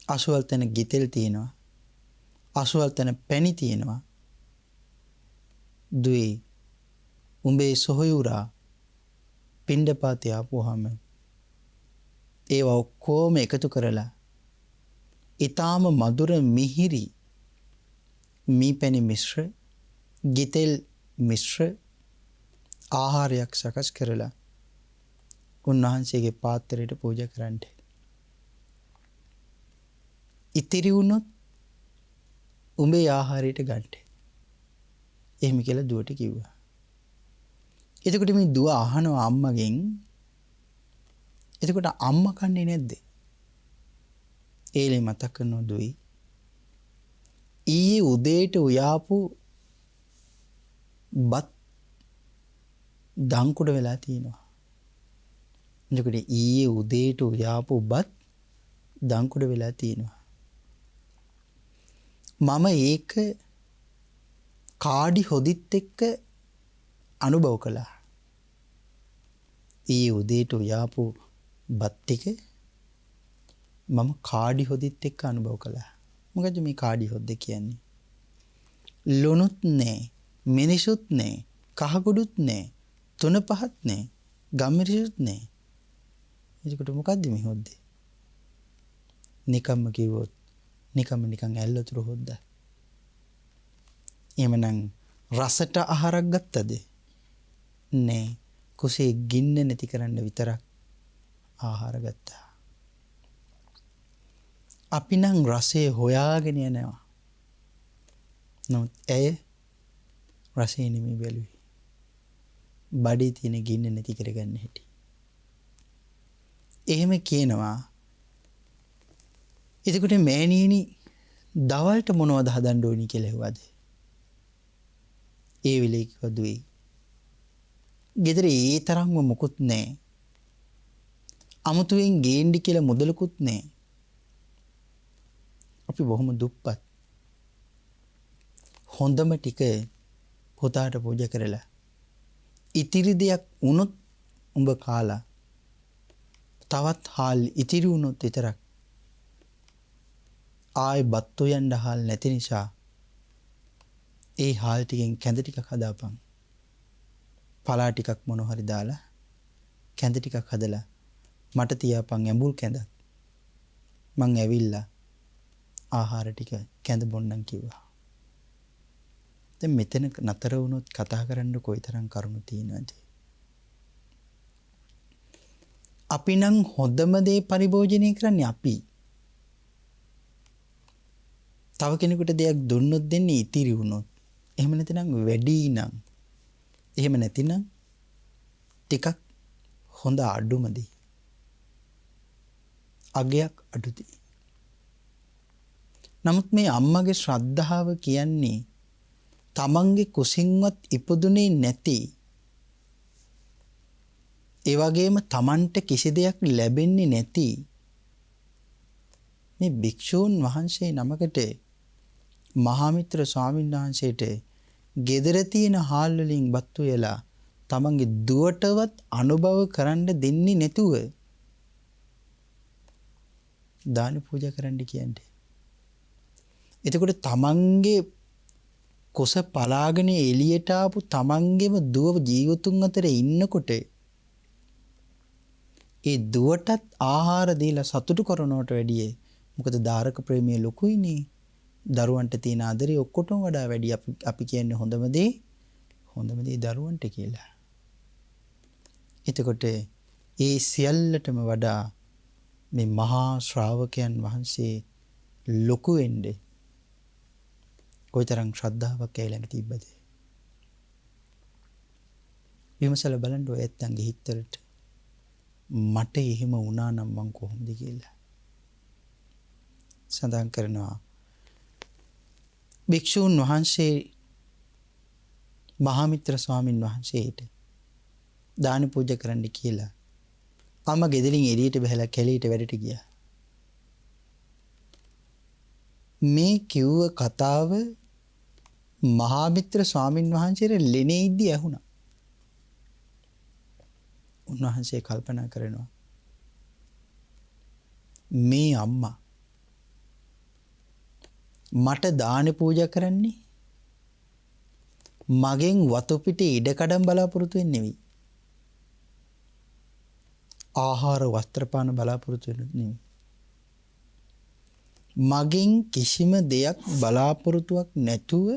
අස්වල් තැන ගිතෙල් තියෙනවා. අස්වල් තැන පැණි තියෙනවා. දුවේ උඹේ සොහයුරා පිණ්ඩපාතේ ආපුවාම ඒවා ඔක්කොම එකතු කරලා ඊටාම මధుර මිහිරි මීපැණි මිශ්‍ර ගිතෙල් මිශ්‍ර ආහාරයක් සකස් කරලා උන්වහන්සේගේ පාත්‍රයට පූජා කරන්න. ඉතිරි වුණොත් උඹේ ආහාරයට ගන්න. එහෙම කියලා දුවට කිව්වා. එතකොට මේ දුව අහනවා අම්මගෙන් එතකොට අම්මා කන්නේ නැද්ද? ඒලේ මතක් කරනවා දුයි. ඊයේ උදේට උයාපු බත් දංකුඩ වෙලා තියෙනවා. එතකොට ඊයේ උදේට උයාපු බත් දංකුඩ වෙලා තියෙනවා. මම ඒක කාඩි හොදිත් එක්ක අනුභව කළා. ඊයේ උදේට උයාපු බත් ටික මම කාඩි හොදිත් එක්ක අනුභව කළා. මොකද මේ කාඩි හොද්ද කියන්නේ? ලුණුත් නෑ, මිනිසුත් නෑ, කහකුඩුත් නෑ, තුන පහත් නෑ, ගම්මිරිසුත් නෑ. එතකොට මොකද්ද මේ හොද්දේ? නිකම්ම කිව්වොත් නිකම්ම නිකන් ඇල්ලතුරු හොද්දා. එහෙමනම් රසට ආහාරයක් ගත්තද? නෑ. කුසේ ගින්න නැති කරන්න විතරක් ආහාර ගත්තා. අපි නම් රසය හොයාගෙන යනවා. නමුත් ඇය රසය නෙමෙයි බැලුවේ. බඩේ තියෙන ගින්න නැති කරගන්න හැටි. එහෙම කියනවා. එතකොට මෑණියනි දවල්ට මොනවද හදන්න ඕනි කියලා ඇහුවද? ඒ වෙලේ කිව්වා දුවේ. ගෙදර ඒ තරම්ම මොකුත් නැහැ. අමුතුවෙන් ගේන්ඩි කියලා මුදලකුත් නැහැ. අපි බොහොම දුප්පත්. හොඳම ටික පුතාට පූජා කරලා ඉතිරි දෙයක් වුණොත් උඹ කාලා තවත් හාල් ඉතිරි වුණොත් විතරක් ආයි බත් උයන්න හාල් නැති නිසා ඒ හාල් ටිකෙන් කැඳ ටිකක් හදාපන්. පලා ටිකක් මොන හරි දාලා කැඳ ටිකක් හදලා මට තියාපන් ඇඹුල් කැඳක්. මං ඇවිල්ලා ආහාර ටික කැඳ බොන්නම් කිව්වා. දැන් මෙතන නතර වුණොත් කතා කරන්න කොයිතරම් කරුණු තියෙනවද? අපි නම් හොඳම දේ පරිභෝජනය කරන්නේ අපි. තව කෙනෙකුට දෙයක් දුන්නොත් දෙන්නේ ඉතිරි වුණොත්. එහෙම නැතිනම් වැඩි නම්. එහෙම නැතිනම් ටිකක් හොඳ අඩුමදී. අගයක් අඩුදී. නමුත් මේ අම්මගේ ශ්‍රද්ධාව කියන්නේ තමන්ගේ කුසින්වත් ඉපදුනේ නැති ඒ වගේම තමන්ට කිසි දෙයක් ලැබෙන්නේ නැති මේ භික්ෂූන් වහන්සේ නමකට මහාමිත්‍ර ස්වාමීන් වහන්සේට ගෙදර තියෙන හාල් වලින් බත් උයලා තමන්ගේ දුවටවත් අනුභව කරන්න දෙන්නේ නැතුව දාන පූජා කරන්න කියන්නේ. එතකොට තමන්ගේ කුස පලාගෙන එළියට ආපු තමන්ගේම දුව ජීවතුන් අතර ඉන්නකොට ඒ දුවටත් ආහාර දීලා සතුටු කරනවට වැඩිය මොකද දාරක ප්‍රේමයේ ලොකුයිනේ. දරුවන්ට තියෙන ආදරේ ඔක්කොටම වඩා වැඩි. අපි කියන්නේ හොඳම දේ දරුවන්ට කියලා. එතකොට ඒ සියල්ලටම වඩා මේ මහා ශ්‍රාවකයන් වහන්සේ ලොකු වෙන්නේ කොයිතරම් ශ්‍රද්ධාවක් ඒ ළඟ තිබ්බද? විමසලා බලන්න ඔය ඇත්තන්ගේ හිතවලට මට එහෙම වුණා නම් මං කොහොමද කියලා. සඳහන් කරනවා භික්ෂූන් වහන්සේ මහාමිත්‍ර ස්වාමින් වහන්සේට දාන පූජා කරන්න කියලා අම්මා ගෙදරින් එළියට බහලා කැලේට වැඩට ගියා. මේ කිව්ව කතාව මහාමිත්‍ර ස්වාමින් වහන්සේට ලෙනේ ඉද්දි ඇහුණා. උන්වහන්සේ කල්පනා කරනවා මේ අම්මා මට දාන පූජා කරන්නේ මගෙන් වතු පිටේ ඉඩකඩම් බලාපොරොත්තු වෙන්නේ නෙවෙයි. ආහාර වස්ත්‍ර පාන බලාපොරොත්තු වෙන්නේ නෙවෙයි. මගෙන් කිසිම දෙයක් බලාපොරොත්තුවක් නැතුව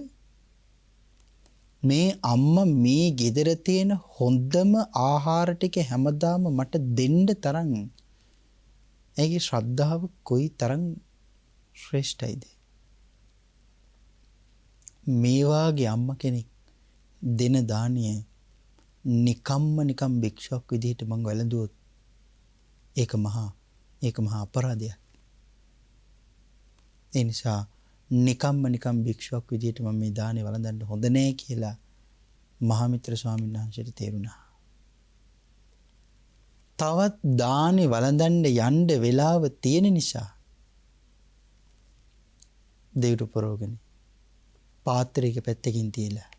මේ අම්මා මේ ගෙදර තියෙන හොඳම ආහාර ටික හැමදාම මට දෙන්න තරම් ඒකේ ශ්‍රද්ධාව කොයි තරම් ශ්‍රේෂ්ඨයිද? මේ වාගේ අම්මා කෙනෙක් දෙන දානිය නිකම් භික්ෂුවක් විදිහට මං වැළඳුවොත් ඒක මහා අපරාධයක්. ඒ නිසා නිකම් භික්ෂුවක් විදිහට මම මේ දානේ වළඳන්න හොඳ නෑ කියලා මහාමිත්‍ර ස්වාමීන් වහන්සේට තේරුණා. තවත් දානේ වළඳන්න යන්න වෙලාව තියෙන නිසා දෙවිරු පරෝගනේ පාත්‍රයක පැත්තකින් තියලා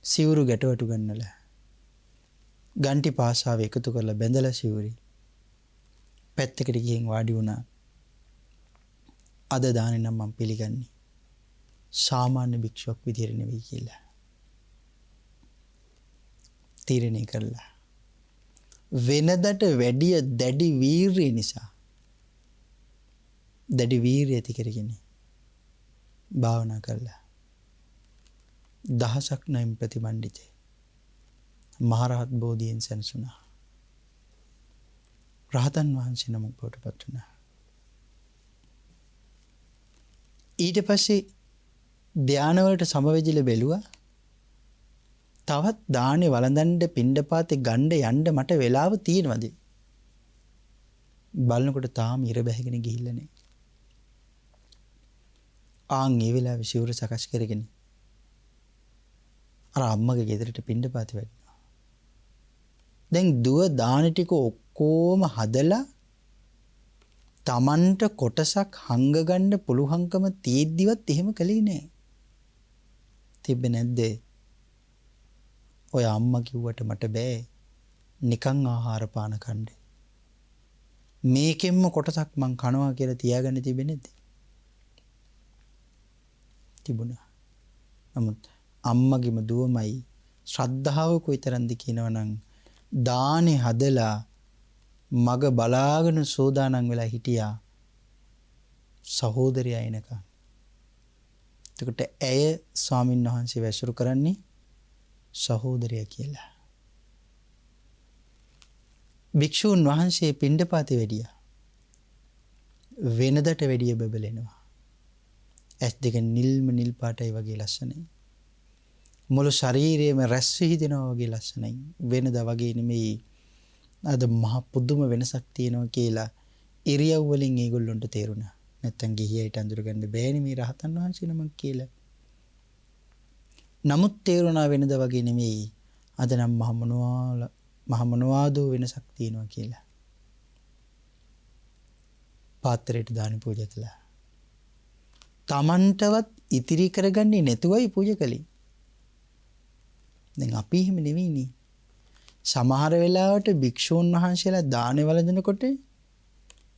සිවුරු ගැටවටු ගන්නලා ගන්ටි පාසාව එකතු කරලා බැඳලා සිවුරි පැත්තකට ගිහින් වාඩි වුණා. අද දානේ නම් මම පිළිගන්නේ සාමාන්‍ය භික්ෂුවක් විදිහට නෙවෙයි කියලා තීරණය කළා. වෙනදට වැඩිය දැඩි වීරිය නිසා දැඩි වීරිය ඇති කරගෙන භාවනා කළා. දහසක් නම් ප්‍රතිමන්විතේ මහරහත් බෝධියෙන් සැනසුණා. රහතන් වහන්සේ නමක් බවට පත් වුණා. ඊට පස්සේ ධානවලට සමවැදිලා බැලුවා. තවත් දානේ වළඳන්න පිණ්ඩපාතේ ගන්න යන්න මට වෙලාව තියෙනවද? බලනකොට තාම ඉර බැහැගෙන ගිහිල්ලා නැහැ. ඒ වෙලාවේ සිවුර සකස් කරගෙන අර අම්මගේ ගෙදරට පිණ්ඩපාතේ වැඩිනවා. දැන් දුව දාන ටික ඔක්කොම හදලා Tamanට කොටසක් හංග ගන්න පුළුවන්කම තියෙද්දිවත් එහෙම කළේ නෑ. තිබ්බේ නැද්ද? ඔය අම්මා කිව්වට මට බෑ නිකන් ආහාර පාන කන්න. මේකෙන්ම කොටසක් මං කනවා කියලා තියාගන්න තිබෙන්නේ නැද්ද? තිබුණා. නමුත් අම්මගේම දුවමයි ශ්‍රද්ධාව කොයිතරම්ද කියනවනම් දානේ හදලා මග බලාගෙන සෝදානම් වෙලා හිටියා සහෝදරයා එනකම්. එතකොට ඇය ස්වාමීන් වහන්සේ වැසුරු කරන්නේ සහෝදරයා කියලා. භික්ෂූන් වහන්සේ පිණ්ඩපාතේ වැඩියා. වෙනදට වැඩිය බබලෙනවා. ඇස් දෙක නිල් පාටයි වගේ ලස්සනයි. මුළු ශරීරයේම රැස් විහිදෙනවා වගේ ලස්සනයි. වෙනදා වගේ නෙමෙයි. අද මහ පුදුම වෙනසක් තියෙනවා කියලා ඉරියව් වලින් ඒගොල්ලොන්ට තේරුණා. නැත්තම් ගිහියට අඳුරගන්න බෑනේ මේ රහතන් වහන්සේ නමක් කියලා. නමුත් තේරුණා වෙනදා වගේ නෙමෙයි. අද නම් මහ මොනවාදෝ වෙනසක් තියෙනවා කියලා. පාත්‍රයට දානි පූජා කළා. Tamanටවත් ඉතිරි කරගන්නේ නැතුවයි පූජා කළේ. දැන් අපි එහෙම නෙවෙයිනේ. සමහර වෙලාවට භික්ෂූන් වහන්සේලා දානේ වළඳනකොට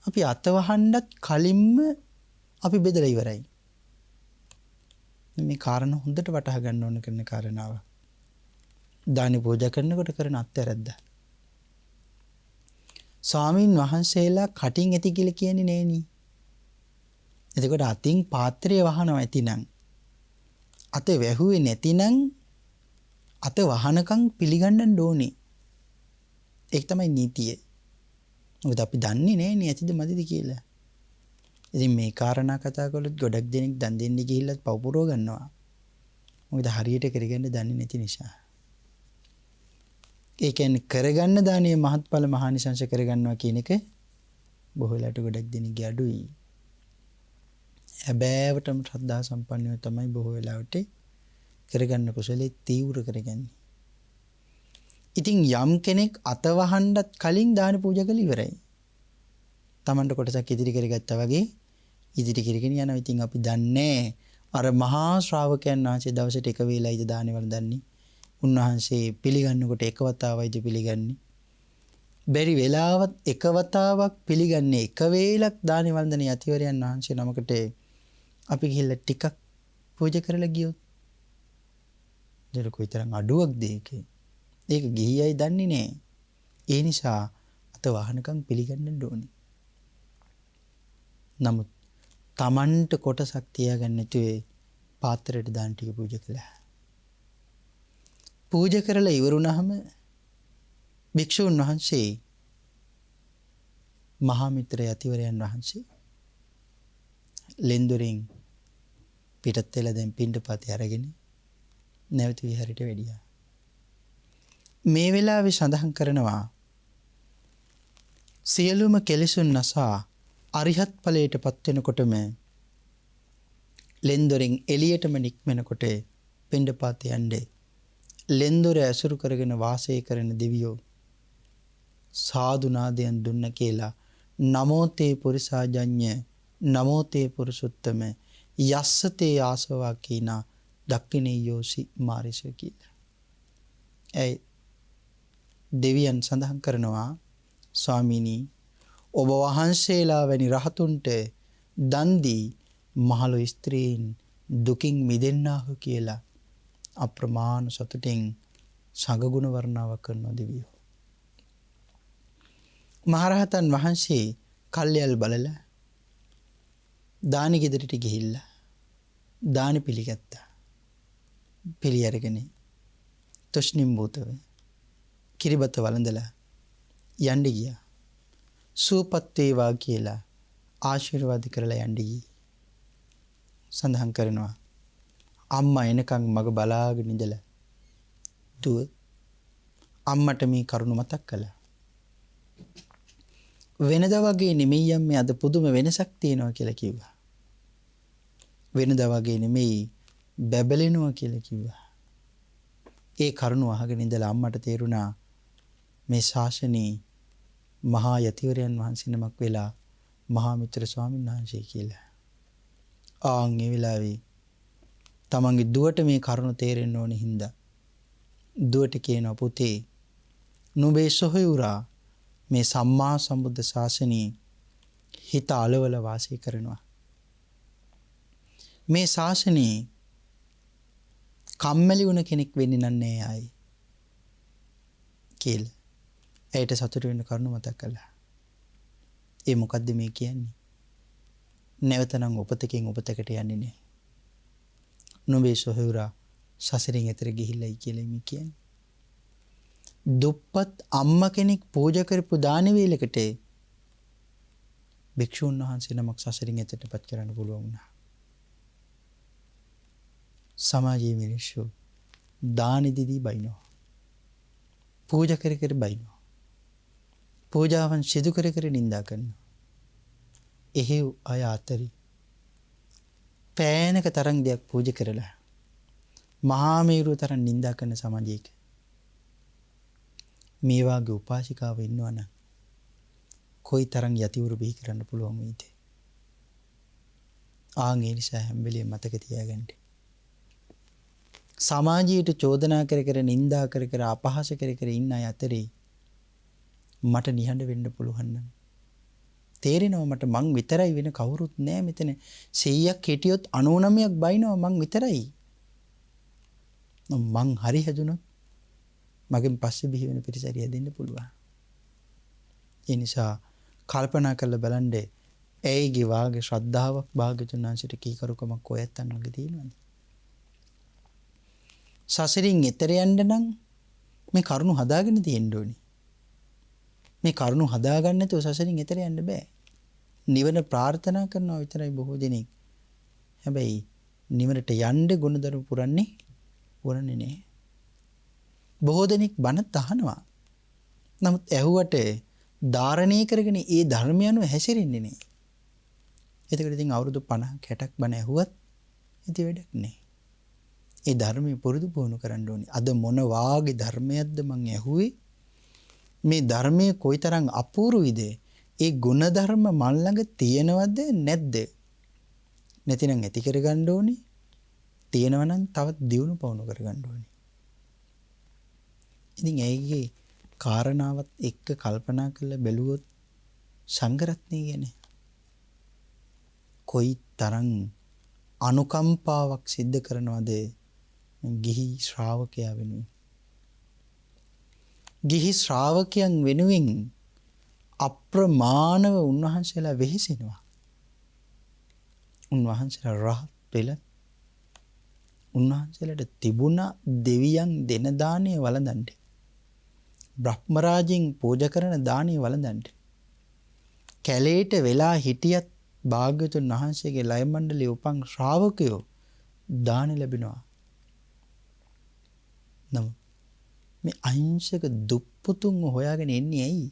අපි අතවහන්නත් කලින්ම අපි බෙදලා ඉවරයි. මේ කාරණා හොඳට වටහා ගන්න ඕන කරන කාරණාව. දානේ පූජා කරනකොට කරන අත්‍යරද්ද. ස්වාමීන් වහන්සේලා කටින් ඇති කියලා කියන්නේ නෑනේ. එතකොට අතින් පාත්‍රය වහනවා ඇතිනම් අත වැහුවේ නැතිනම් අත වහනකම් පිළිගන්නන්න ඕනේ. ඒක තමයි නීතිය. මොකද අපි දන්නේ නෑනේ ඇතිද මදිද කියලා. ඉතින් මේ කාරණා කතා කළොත් ගොඩක් දෙනෙක් දන් දෙන්න ගිහිල්ලත් පව පුරව ගන්නවා. මොකද හරියට කරගන්න දන්නේ නැති නිසා. ඒ කියන්නේ කරගන්න දානේ මහත්ඵල මහානිසංස කරගන්නවා කියන එක බොහෝ වෙලාවට ගොඩක් දෙනෙක්ගේ අඩුයි. හැබෑවටම ශ්‍රද්ධා සම්පන්නව තමයි බොහෝ වෙලාවට කරගන්න කුසලයේ තීව්‍ර කරගන්නේ. ඉතින් යම් කෙනෙක් අතවහන්නත් කලින් දාන පූජා කළ ඉවරයි. Tamanට කොටසක් ඉදිරි කරගත්තා වගේ ඉදිරි කරගෙන යනවා. ඉතින් අපි දන්නේ අර මහා ශ්‍රාවකයන් වහන්සේ දවසට එක වේලයිද දානේ වළඳන්නේ. උන්වහන්සේ පිළිගන්නකොට එක වතාවයිද පිළිගන්නේ. බැරි වෙලාවත් එක වතාවක් පිළිගන්නේ එක වේලක් දානේ වළඳන යතිවරයන් වහන්සේ නමකට අපි ගිහිල්ලා ටිකක් පූජා කරලා ගියොත් දෙල කොයිතරම් අඩුවක්ද ඒකේ. ඒක ගිහියයි දන්නේ නෑ. ඒ නිසා අත වහනකම් පිළිගන්න ඕනේ. නමුත් Tamanට කොටසක් තියාගන්න නැතුවේ පාත්‍රයට දාන ටික පූජා කළා. පූජා කරලා ඉවරුනහම භික්ෂුන් වහන්සේ මහා මිත්‍ර යතිවරයන් වහන්සේ ලෙන්දොරින් පිටත් වෙලා දැන් පිණ්ඩපාතේ අරගෙන නැවත විහාරයට වැඩියා. මේ වෙලාවේ සඳහන් කරනවා සියලුම කෙලෙසුන් නසා අරිහත් ඵලයට පත් වෙනකොටම ලෙන්දොරින් එළියටම නික්මෙනකොට පිණ්ඩපාත යන්නේ ලෙන්දොර ඇසුරු කරගෙන වාසය කරන දෙවියෝ සාදු නාදයන් දුන්න කියලා නමෝතේ පුරිසාජඤ්ඤ නමෝතේ පුරුසුත්තම යස්සතේ ආසවා කීනා දක්ඛිනේ යෝසි මාරිස කියලා. ඒ දෙවියන් සඳහන් කරනවා ස්වාමීනි ඔබ වහන්සේලා වැනි රහතුන්ට දන් දී මහලු ස්ත්‍රීන් දුකින් මිදෙන්නාහ කියලා අප්‍රමාණ සතුටින් සගගුණ වර්ණාවක් කරන දෙවියෝ. මහරහතන් වහන්සේ කල්යල් බලලා දානි ගෙදරට ගිහිල්ලා දානි පිළිගත්තා. පිළි අරගෙන තුෂ්ණිම්බූතව කිරිබත වළඳලා යන්න ගියා. සුවපත් වේවා කියලා ආශිර්වාද කරලා යන්න ගියේ. සඳහන් කරනවා අම්මා එනකන් මග බලාගෙන ඉඳලා දුව අම්මට මේ කරුණ මතක් කළා. වෙනදා වගේ නෙමෙයි අම්මේ අද පුදුම වෙනසක් තියෙනවා කියලා කිව්වා. වෙනදා වගේ නෙමෙයි බැබලෙනවා කියලා කිව්වා. ඒ කරුණ අහගෙන ඉඳලා අම්මට තේරුණා මේ ශාසනයේ මහා යතිවරයන් වහන්සේ නමක් වෙලා මහා මිත්‍ර ස්වාමීන් වහන්සේ කියලා. ආන් ඒ වෙලාවේ තමන්ගේ දුවට මේ කරුණ තේරෙන්න ඕනේ හින්දා දුවට කියනවා පුතේ නුඹේ සොහොයුරා මේ සම්මා සම්බුද්ධ ශාසනයේ හිත අලවල වාසය කරනවා. මේ ශාසනයේ කම්මැලි වුණ කෙනෙක් වෙන්නේ නැහැ ආයි කියලා. ඇයට සතුට වෙන්න කරුණ මතක් කළා. ඒ මොකද්ද මේ කියන්නේ? නැවතනම් උපතකින් උපතකට යන්නේ නැහැ. නුඹේ සොහොයුරා සසරින් එතර ගිහිල්ලයි කියලා මේ කියන්නේ. දුප්පත් අම්මා කෙනෙක් පූජා කරපු දාන වේලකට භික්ෂුන් වහන්සේ නමක් සසරින් එතරටපත් කරන්න පුළුවන් වුණා. සමාජයේ මිනිස්සු දාන දෙදී බයිනවා. පූජා කර කර බයිනවා. පූජාවන් සිදු කර කර නිඳා කරනවා. එහෙව් අය අතරේ පෑනක තරම් දෙයක් පූජා කරලා මහා මේරුව තරම් නිඳා කරන සමාජයක මේ වාගේ උපාසිකාව ඉන්නවනම් කොයි තරම් යතිවරු බිහි කරන්න පුළුවන් වේද? ආන් ඒ නිසා හැම වෙලේම මතක තියාගන්න. සමාජයට චෝදනා කර කර නිඳා කර කර අපහාස කර කර ඉන්න අය අතරේ මට නිහඬ වෙන්න පුළුවන් නම් තේරෙනවා මට මං විතරයි වෙන කවුරුත් නෑ මෙතන 100ක් හිටියොත් 99ක් බයිනවා මං විතරයි. මං හරි හැදුනොත් මගෙන් පස්සේ බිහි වෙන පිරිසරිය දෙන්න පුළුවන්. ඒ නිසා කල්පනා කරලා බලන්න ඇයිගේ වාගේ ශ්‍රද්ධාවක් භාග්‍යතුන් වහන්සේට කීකරුකමක් ඔයත් අන්නගේ තියෙනවද? සසරින් එතර යන්න නම් මේ කරුණු හදාගෙන තියෙන්න ඕනේ. මේ කරුණු හදාගන්න නැතුව සසරින් එතර යන්න බෑ. නිවන ප්‍රාර්ථනා කරනවා විතරයි බොහෝ දෙනෙක්. හැබැයි නිවනට යන්න ගුණධර්ම පුරන්නේ නෑ. බොහෝ දෙනෙක් බණත් අහනවා. නමුත් ඇහුවට ධාරණය කරගෙන ඒ ධර්මය අනුව හැසිරෙන්නේ නෑ. එතකොට ඉතින් අවුරුදු 50ක් 60ක් බණ ඇහුවත් ඉතින් වැඩක් නෑ. ඒ ධර්මයේ පුරුදු පුහුණු කරන්න ඕනේ. අද මොන වාගේ ධර්මයක්ද මං ඇහුවේ? මේ ධර්මයේ කොයිතරම් අපූර්වයිද? ඒ ගුණධර්ම මන් ළඟ තියෙනවද නැද්ද? නැතිනම් ඇති කරගන්න ඕනේ. තියෙනවා නම් තවත් දියුණු පවුණු කරගන්න ඕනේ. ඉතින් ඒකේ කාරණාවත් එක්ක කල්පනා කරලා බැලුවොත් සංඝරත්නය කියන්නේ කොයි තරම් අනුකම්පාවක් සිද්ධ කරනවද ගිහි ශ්‍රාවකයා වෙනුවෙන්. ගිහි ශ්‍රාවකයන් වෙනුවෙන් අප්‍රමාණව උන්වහන්සේලා වෙහෙසෙනවා. උන්වහන්සේලා රහත් වෙලා උන්වහන්සේලාට තිබුණ දෙවියන් දෙන දාණය වළඳන්න. බ්‍රහ්ම රාජෙන් පූජා කරන දාණය වළඳන්න. කැලේට වෙලා හිටියත් භාග්‍යවතුන් වහන්සේගේ ලය මණ්ඩලයේ උපන් ශ්‍රාවකයෝ දාන ලැබෙනවා. නම මේ අහිංසක දුප්පතුන් හොයාගෙන එන්නේ ඇයි?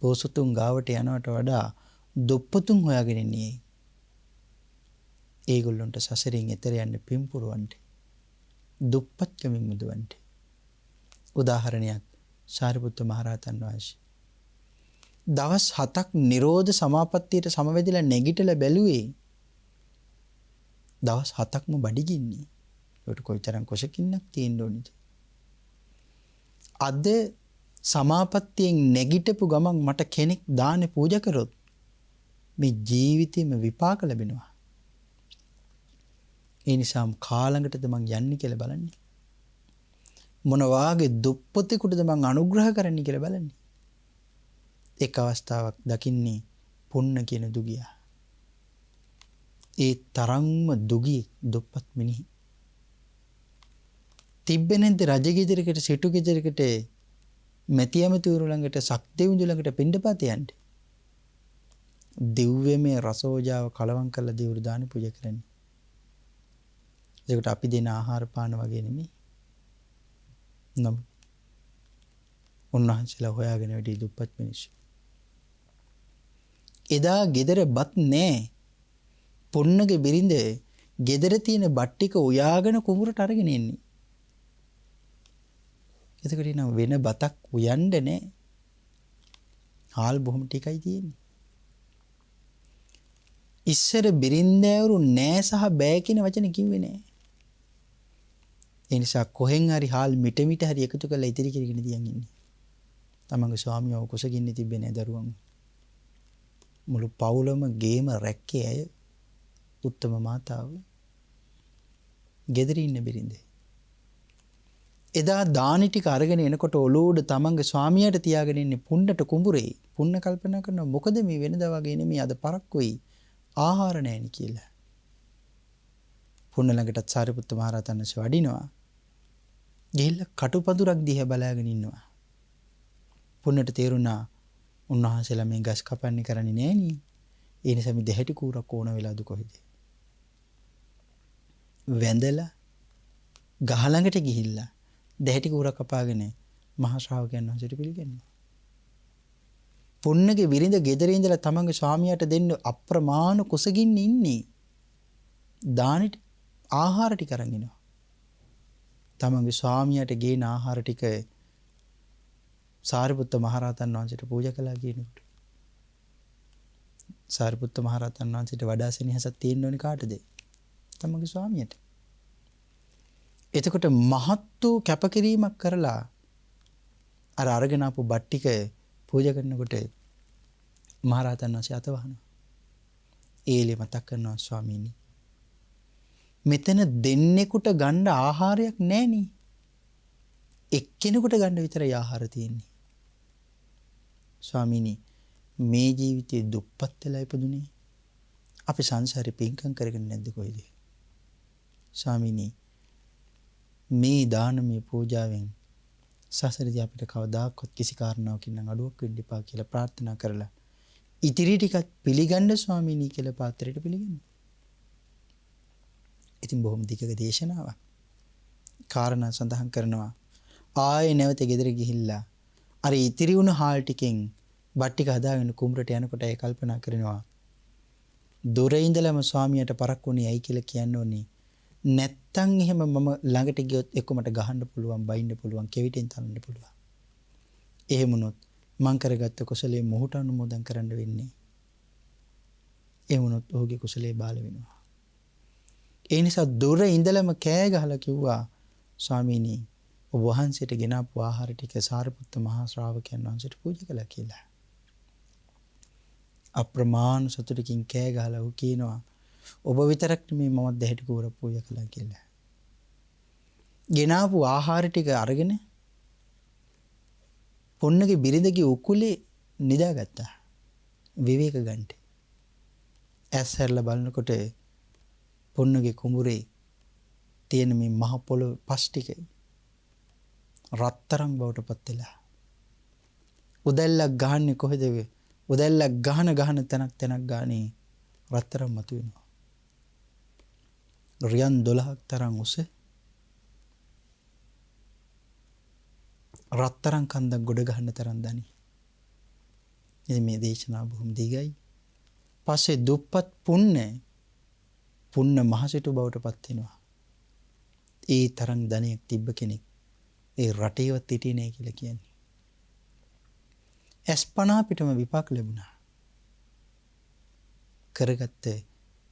පොසතුන් ගාවට යනවට වඩා දුප්පතුන් හොයාගෙන එන්නේ ඇයි? ඒගොල්ලන්ට සසරින් එතර යන්න පින්පුරවන්න. දුප්පත්කමින් මුදවන්න. උදාහරණයක් සාරිපුත්ත මහරහතන් වහන්සේ. දවස් 7ක් නිරෝධ සමාපත්තියට සමවැදිලා නැගිටලා බැලුවේ. දවස් 7ක්ම බඩගින්නේ. ඒකට කොයිතරම් කොසකින්නක් තියෙන්න ඕනද? අද සමාපත්තියෙන් නැගිටපු ගමන් මට කෙනෙක් දානේ පූජා කරොත් මේ ජීවිතේම විපාක ලැබෙනවා. ඒ නිසා කාලඟටද මං යන්නේ කියලා බලන්නේ. මොන වාගේ දුප්පතෙකුටද මං අනුග්‍රහ කරන්නේ කියලා බලන්නේ. එක් අවස්ථාවක් දකින්නේ පුන්න කියන දුගියා. ඒ තරම්ම දුගී දුප්පත් මිනිහ. තිබ්බෙනෙන්ද රජගෙදරකට සිටු ගෙදරකට මැතියමතුරු ළඟට සක්දෙවිඳු ළඟට පිණ්ඩපාත යන්න. දිව්‍යමය රසෝජාව කලවම් කරලා දෙවරු දාන පූජා කරන්නේ. ඒකට අපි දෙන ආහාර පාන වගේ නෙමෙයි. නම් උන්වහන්සේලා හොයාගෙන වැඩි දුප්පත් මිනිස්සු. එදා ගෙදර බත් නෑ. පුන්නගේ බිරිඳ ගෙදර තියෙන බත් ටික උයාගෙන කුඹුරට අරගෙන එන්නේ. එතකොට නම් වෙන බතක් උයන්න නෑ. හාල් බොහොම ටිකයි තියෙන්නේ. ඉස්සර බිරින්දෑවරු නෑ සහ බෑ කියන වචන කිව්වේ නෑ. ඒ නිසා කොහෙන් හරි හාල් මිට හරි එකතු කරලා ඉතිරි කරගෙන තියන් ඉන්නේ. තමන්ගේ ස්වාමියව කුසගින්නේ තිබ්බේ නෑ දරුවන්. මුළු පවුලම ගේම රැක්කේ අය. උත්තම මාතාව. ගෙදර ඉන්න බිරින්දේ. එදා දානි ටික අරගෙන එනකොට ඔලුවඩ තමන්ගේ ස්වාමියාට තියාගෙන ඉන්නේ පුන්නට කුඹුරේ. පුන්න කල්පනා කරනවා මොකද මේ වෙනදා වගේ නෙමෙයි අද පරක්කුයි ආහාර නැණි කියලා. පුන්න ළඟටත් සාරිපුත්ත මහ රහතන් වහන්සේ වඩිනවා. ගිහිල්ලා කටුපදුරක් දිහා බලාගෙන ඉන්නවා. පුන්නට තේරුණා උන්වහන්සේලා මේ ගස් කපන්නේ කරන්නේ නෑනේ. ඒ නිසා මේ දෙහැටි කූරක් ඕන වෙලාද කොහෙද? වැඳලා ගහ ළඟට ගිහිල්ලා දෙහැටි කූරක් කපාගෙන මහා ශ්‍රාවකයන් වහන්සේට පිළිගන්නවා. පුන්නගේ බිරිඳ ගෙදර ඉඳලා තමන්ගේ ස්වාමියාට දෙන්න අප්‍රමාණ කුසගින්න ඉන්නේ. දානෙට ආහාර ටික අරන් එනවා. තමන්ගේ ස්වාමියාට ගේන ආහාර ටික සාරිපුත්ත මහරහතන් වහන්සේට පූජා කළා කියනකොට සාරිපුත්ත මහරහතන් වහන්සේට වඩා සෙනෙහසක් තියෙන්න ඕනේ කාටද? තමන්ගේ ස්වාමියාට. එතකොට මහත් වූ කැපකිරීමක් කරලා අර අරගෙන ආපු බත් ටික පූජා කරනකොට මහරහතන් වහන්සේ අත වහනවා. ඒලෙ මතක් කරනවා ස්වාමීනි. මෙතන දෙන්නෙකුට ගන්න ආහාරයක් නැහෙනි. එක්කෙනෙකුට ගන්න විතරයි ආහාර තියෙන්නේ. ස්වාමීනි මේ ජීවිතේ දුප්පත් වෙලා ඉපදුනේ. අපි සංසාරේ පින්කම් කරගෙන නැද්ද කොයිද? ස්වාමීනි මේ දානමය පූජාවෙන් සසරදී අපිට කවදාකවත් කිසි කාරණාවකින් නම් අඩුවක් වෙන්න එපා කියලා ප්‍රාර්ථනා කරලා ඉතිරි ටිකත් පිළිගන්න ස්වාමීනි කියලා පාත්‍රයට පිළිගන්න. ඉතින් බොහොම දිගක දේශනාවක්. කාරණා සඳහන් කරනවා ආයේ නැවත ගෙදර ගිහිල්ලා අර ඉතිරි වුණ හාල් ටිකෙන් බත් ටික හදාගෙන කුඹරට යනකොට ඒ කල්පනා කරනවා දොරේ ඉඳලම ස්වාමියාට පරක් වුණේ ඇයි කියලා කියන්න ඕනේ. නැත්තම් එහෙම මම ළඟට ගියොත් එක්ක මට ගහන්න පුළුවන්, බයින්න පුළුවන්, කෙවිතෙන් තනන්න පුළුවන්. එහෙම වුණොත් මං කරගත්ත කුසලයේ මොහොත අනුමෝදන් කරන්න වෙන්නේ. එහෙම වුණොත් ඔහුගේ කුසලයේ බාල වෙනවා. ඒ නිසා දොර ඉඳලම කෑ ගහලා කිව්වා ස්වාමීනි ඔබ වහන්සේට ගෙනාපු ආහාර ටික සාරිපුත්ත මහා ශ්‍රාවකයන් වහන්සේට පූජා කළා කියලා. අප්‍රමාණ සතුටකින් කෑ ගහලා ඔහු කියනවා ඔබ විතරක් නෙමෙයි මමත් දෙහැටි කූර පූජා කළා කියලා. ගෙනාපු ආහාර ටික අරගෙන පොන්නගේ බිරිඳගේ උකුලේ නිදාගත්තා. විවේක ගන්නට. ඇස් හැරලා බලනකොට පොන්නගේ කුඹුරේ තියෙන මේ මහ පොළොව පස් ටික රත්තරන් බවට පත් වෙලා. උදැල්ලක් ගහන්නේ කොහෙද? උදැල්ලක් ගහන තැනක් ගානේ රත්තරන් මතුවෙනවා. රියන් 12ක් තරම් උස රත්තරන් කන්දක් ගොඩ ගහන්න තරම් දනි. ඉතින් මේ දේශනාව බොහොම දිගයි. පස්සේ දුප්පත් පුන්න මහසිටු බවට පත් වෙනවා. ඒ තරම් ධනයක් තිබ්බ කෙනෙක් ඒ රටේවත් හිටියේ නැහැ කියලා කියන්නේ. ඇස්පනා පිටම විපාක ලැබුණා. කරගත්ත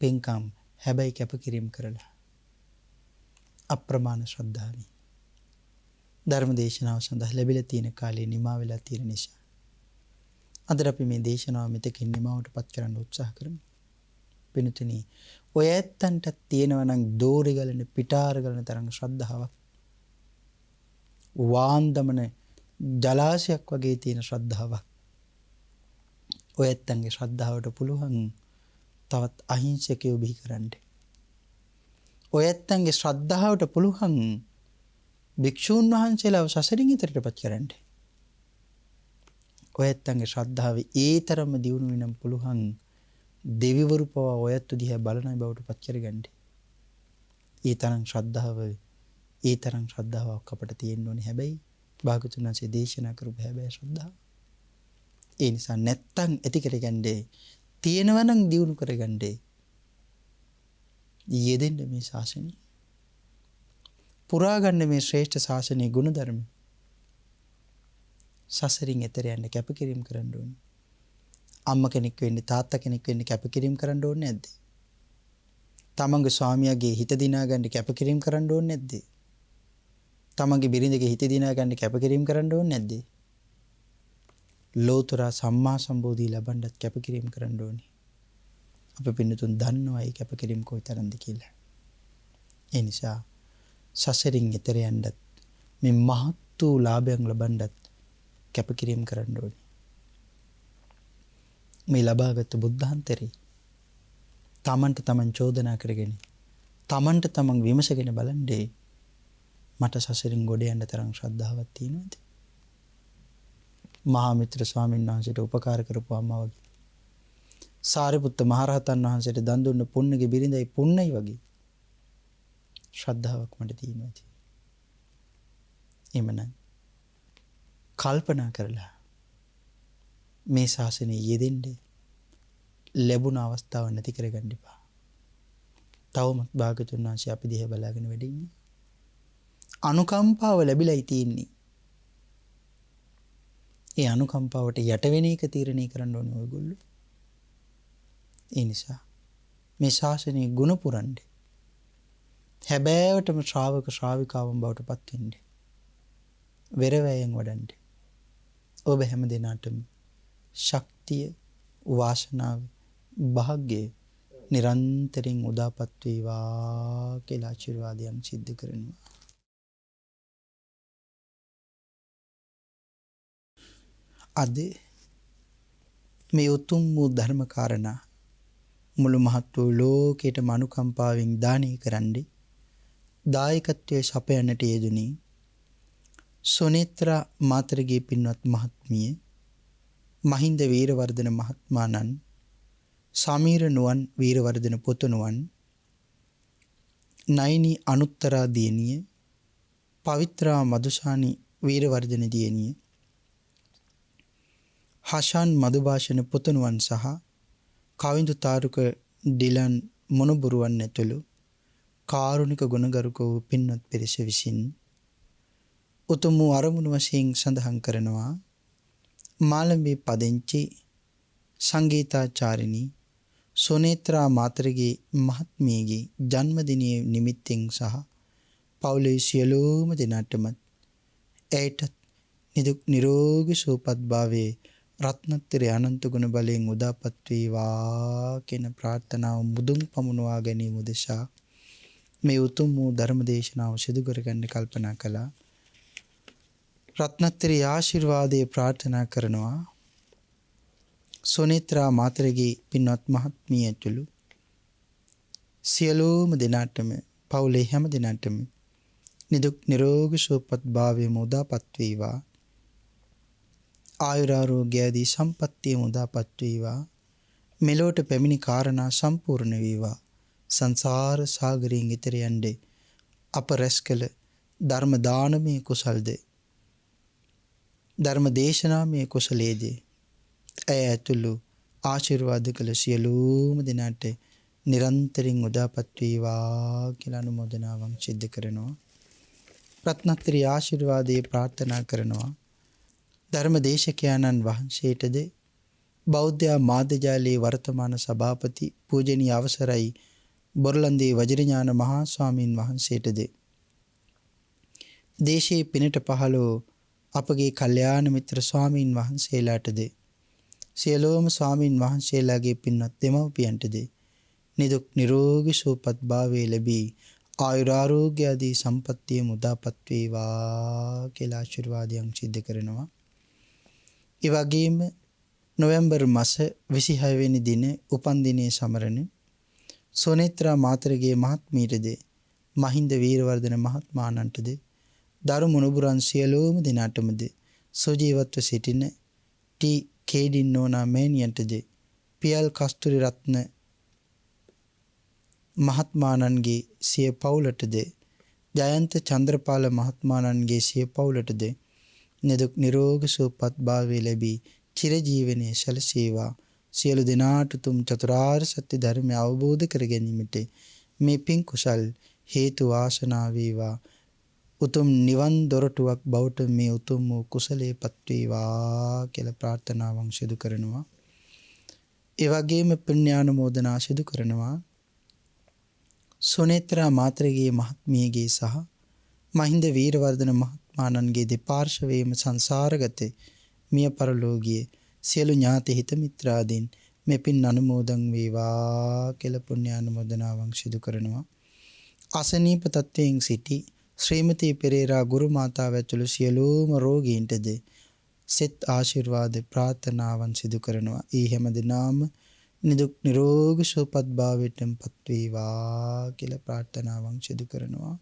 පින්කම් හැබැයි කැපකිරීම කරලා අප්‍රමාණ ශ්‍රද්ධාවයි. ධර්ම දේශනාව සඳහා ලැබිලා තියෙන කාලේ නිමා වෙලා තියෙන නිසා අද අපි මේ දේශනාව මෙතකින් නිමාවට පත් කරන්න උත්සාහ කරමු. පින්තුනි, ඔය ඇත්තන්ට තියෙනවා නම් දෝරි ගලන පිටාර ගලන තරම් ශ්‍රද්ධාවක්, වාන්දමන ජලාශයක් වගේ තියෙන ශ්‍රද්ධාවක්. ඔය ඇත්තන්ගේ ශ්‍රද්ධාවට පුළුවන් තවත් අහිංසකයෝ බිහි කරන්න. ඔය ඇත්තන්ගේ ශ්‍රද්ධාවට පුළුවන් භික්ෂූන් වහන්සේලාව සසරින් ඈතටපත් කරන්න. ඔය ඇත්තන්ගේ ශ්‍රද්ධාව ඒ තරම්ම දියුණු වෙනම් පුළුවන් දෙවිවරු පවා ඔයත් දිහා බලන බවට පත් කරගන්න. ඒ තරම් ශ්‍රද්ධාවක් අපට තියෙන්න ඕනේ. හැබැයි භාගතුන් වහන්සේ දේශනා කරපු හැබැයි ශ්‍රද්ධාව. ඒ නිසා නැත්තම් ඇති කරගන්නේ තියෙනවා නම් දියුණු කරගන්නේ යෙදෙන්න මේ ශාසනය. පුරා ගන්න මේ ශ්‍රේෂ්ඨ ශාසනයේ ගුණධර්ම සසරින් එතර යන්න කැපකිරීම කරන්න ඕනේ. අම්මා කෙනෙක් වෙන්න, තාත්තා කෙනෙක් වෙන්න කැපකිරීම කරන්න ඕනේ නැද්ද? තමන්ගේ ස්වාමියාගේ හිත දිනා ගන්න කැපකිරීම කරන්න ඕනේ නැද්ද? තමන්ගේ බිරිඳගේ හිත දිනා ගන්න කැපකිරීම කරන්න ඕනේ නැද්ද? ලෝතර සම්මා සම්බෝධි ලබන්නත් කැපකිරීම කරන්න ඕනේ. අප පින්නතුන් දන්නවා ඒ කැපකිරීම කොයිතරම්ද කියලා. ඒ නිසා සසරින් එතර යන්නත් මේ මහත් වූ ලාභයන් ලබන්නත් කැපකිරීම කරන්න ඕනේ. මේ ලබාගත් බුද්ධාන්තරේ තමන්ට තමන් චෝදනා කරගෙන තමන්ට තමන් විමසගෙන බලන්නේ මට සසරින් ගොඩ යන්න තරම් ශ්‍රද්ධාවක් තියෙනවද? මහා මිත්‍ර ස්වාමීන් වහන්සේට උපකාර කරපු අම්මා වගේ, සාරිපුත්ත මහරහතන් වහන්සේට දන් දුන්න පුන්නගේ බිරිඳයි පුන්නයි වගේ ශ්‍රද්ධාවක් මට තියෙනවද? එමනම් කල්පනා කරලා මේ ශාසනයේ යෙදෙන්න ලැබුණ අවස්ථාව නැති කරගන්න එපා. තවමත් භාගතුන් වහන්සේ අපි දිහා බලාගෙන වැඩ ඉන්නේ. අනුකම්පාව ලැබිලායි තියෙන්නේ. ඒ අනුකම්පාවට යට වෙන එක තීරණය කරන්න ඕනේ ඔයගොල්ලෝ. ඒ නිසා මේ ශාසනයේ ගුණ පුරන්න. හැබෑවටම ශ්‍රාවක ශ්‍රාවිකාවන් බවට පත් වෙන්න. වෙරවැයෙන් වඩන්න. ඔබ හැම දිනාටම ශක්තිය, වාසනාව, භාග්‍යය නිරන්තරයෙන් උදාපත් වේවා කියලා ආශිර්වාදයන් සිද්ධ කරනවා. අද මේ උතුම් වූ ධර්ම කාරණා මුළු මහත් වූ ලෝකයට අනුකම්පාවෙන් දානය කරන්නේ දායකත්වයේ සපයන්නට යෙදුණී සොනේත්‍රා මාතරගේ පින්වත් මහත්මිය, මහින්ද වීරවර්ධන මහත්මාණන්, සමීර නුවන් වීරවර්ධන පුතුණුවන්, නයිනි අනුත්තරා දියණිය, පවිත්‍රා මදුශානි වීරවර්ධන දියණිය, හෂාන් මදුභාෂණ පුතුණුවන් සහ කවිඳු තාරුක ඩිලන් මොනබුරුවන් ඇතුළු කාරුණික ගුණගරුක වූ පින්වත් පිරිස විසින් උතුම් වූ අරමුණු වශයෙන් සඳහන් කරනවා මාළඹේ පදිංචි සංගීතාචාර්යිනී සොනේත්‍රා මාතරගේ මහත්මියගේ ජන්මදිනයේ නිමිත්තෙන් සහ පවුලේ සියලුම දෙනාටම ඇයට නිදුක් නිරෝගී සුවපත් භාවයේ රත්නත්‍රි අනන්ත ගුණ බලයෙන් උදාපත් වේවා කියන ප්‍රාර්ථනාව මුදුන් පමුණවා ගැනීම උදෙසා මේ උතුම් වූ ධර්ම දේශනාව සිදු කරගන්න කල්පනා කළා. රත්නත්‍රි ආශිර්වාදයේ ප්‍රාර්ථනා කරනවා සොනේත්‍රා මාතරගේ පින්වත් මහත්මිය ඇතුළු සියලුම දෙනාටම පවුලේ හැම දෙනාටම නිදුක් නිරෝගී සුවපත් භාවයේ උදාපත් වේවා. ආයුරාරෝග්‍ය ආදී සම්පත්තිය උදාපත් වේවා. මෙලොවට පැමිණි කාරණා සම්පූර්ණ වේවා. සංසාර සාගරයෙන් ඈතර යන්නේ අප රැස් කළ ධර්ම දානමය කුසල්ද ධර්ම දේශනාමය කුසලයේදී ඇය ඇතුළු ආශිර්වාද කළ සියලුම දෙනාට නිරන්තරයෙන් උදාපත් වේවා කියලා අනුමೋದනාවන් සිද්ධ කරනවා. රත්නත්‍රි ආශිර්වාදයේ ප්‍රාර්ථනා කරනවා. ධර්ම දේශකයන්න් වහන්සේටද බෞද්ධ මාධ්‍යජාලයේ වර්තමාන සභාපති පූජනීය අවසරයි බොරලන්දේ වජිරඥාන මහා ස්වාමින් වහන්සේටද දේශයේ පිනට පහළ අපගේ කල්යාණ මිත්‍ර ස්වාමින් වහන්සේලාටද සියලුම ස්වාමින් වහන්සේලාගේ පින්වත් දෙමව්පියන්ටද නිදුක් නිරෝගී සුවපත් භාවයේ ලැබී ආයුරාෝග්‍ය ආදී සම්පත්තිය මුදාපත් වේවා කියලා ආශිර්වාදයන් සිද්ධ කරනවා. ඒ වගේම නොවැම්බර් මාස 26 වෙනි දින උපන් දිනයේ සමරන සොනේත්‍රා මාතරගේ මහත්මියටද මහින්ද වීරවර්ධන මහත්මාණන්ටද දරු මුණුබුරන් සියලුම දෙනාටමද සුජීවත්ව සිටින ටී කේඩින් නෝනා මෑණියන්ටද පියල් කස්තුරි රත්න මහත්මාණන්ගේ සිය පවුලටද ජයන්ත චන්ද්‍රපාල මහත්මාණන්ගේ සිය පවුලටද නිදුක් නිරෝගී සුවපත් භාවය ලැබී චිරජීවනයේ සැලසේවා. සියලු දෙනාට තුම් චතුරාර්ය සත්‍ය ධර්මය අවබෝධ කර ගැනීමට මේ පින් කුසල් හේතු වාසනා වේවා. උතුම් නිවන් දොරටුවක් බවට මේ උතුම් වූ කුසලයේපත් වේවා කියලා ප්‍රාර්ථනාවන් සිදු කරනවා. ඒ වගේම පුණ්‍යානුමෝදනා සිදු කරනවා. සොනේත්‍රා මාත්‍රගේ මහත්මියගේ සහ මහින්ද වීරවර්ධන මහත්මාණන්ගේ දෙපාර්ශවයේම සංසාරගත මිය පරලෝකීය සියලු ඥාති හිත මිත්‍රාදීන් මේ පින් අනුමෝදන් වේවා කියලා පුණ්‍යානුමෝදනාවන් සිදු කරනවා. අසනීප තත්වයෙන් සිටි ශ්‍රීමති පෙරේරා ගුරු මාතාව ඇතුළු සියලුම රෝගීන්ටද සෙත් ආශිර්වාද ප්‍රාර්ථනාවන් සිදු කරනවා. ඒ හැම දිනම නිදුක් නිරෝගී සුවපත් භාවයටපත් වේවා කියලා ප්‍රාර්ථනාවන් සිදු කරනවා.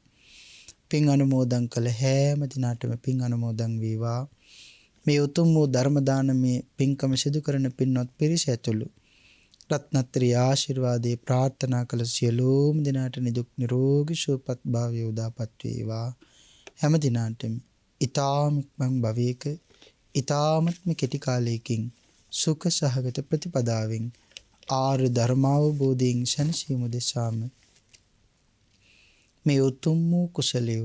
පින් අනුමෝදන් කළ හැම දිනාටම පින් අනුමෝදන් වේවා. මේ උතුම් වූ ධර්ම දානමේ පින්කම සිදු කරන පින්වත් පිරිස ඇතුළු රත්නත්‍රි ආශිර්වාදේ ප්‍රාර්ථනා කළ සියලුම දෙනාට නිදුක් නිරෝගී සුවපත් භාවය උදාපත් වේවා. හැම දිනාටම ඊ타ම ඉක්මන් භවයක ඊ타මත්ම කෙටි කාලයකින් සුඛ සහගත ප්‍රතිපදාවෙන් ආර්ය ධර්මාවබෝධයෙන් සැනසීම දෙසාම මේ උතුම් වූ කුසලිය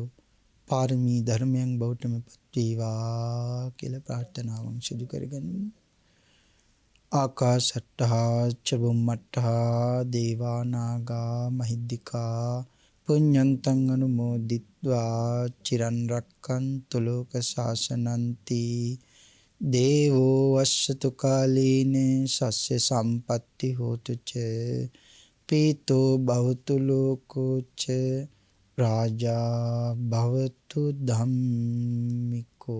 පාරමී ධර්මයන් බවටම පත් වේවා කියලා ප්‍රාර්ථනාවන් සිදු කරගනිමු. ආකාශට්ටහා චබුම්මට්ටහා දේවා නාග මහිද්దికා පුඤ්ඤන්තං අනුමෝදිත්වා චිරන් රක්ඛන්තු ලෝක ශාසනන්ති දේවෝ වස්සතු කාලීන සස්්‍ය සම්පatti හෝතු ච පීතෝ භවතු ලෝකෝ ච රාජා භවතු ධම්මිකෝ.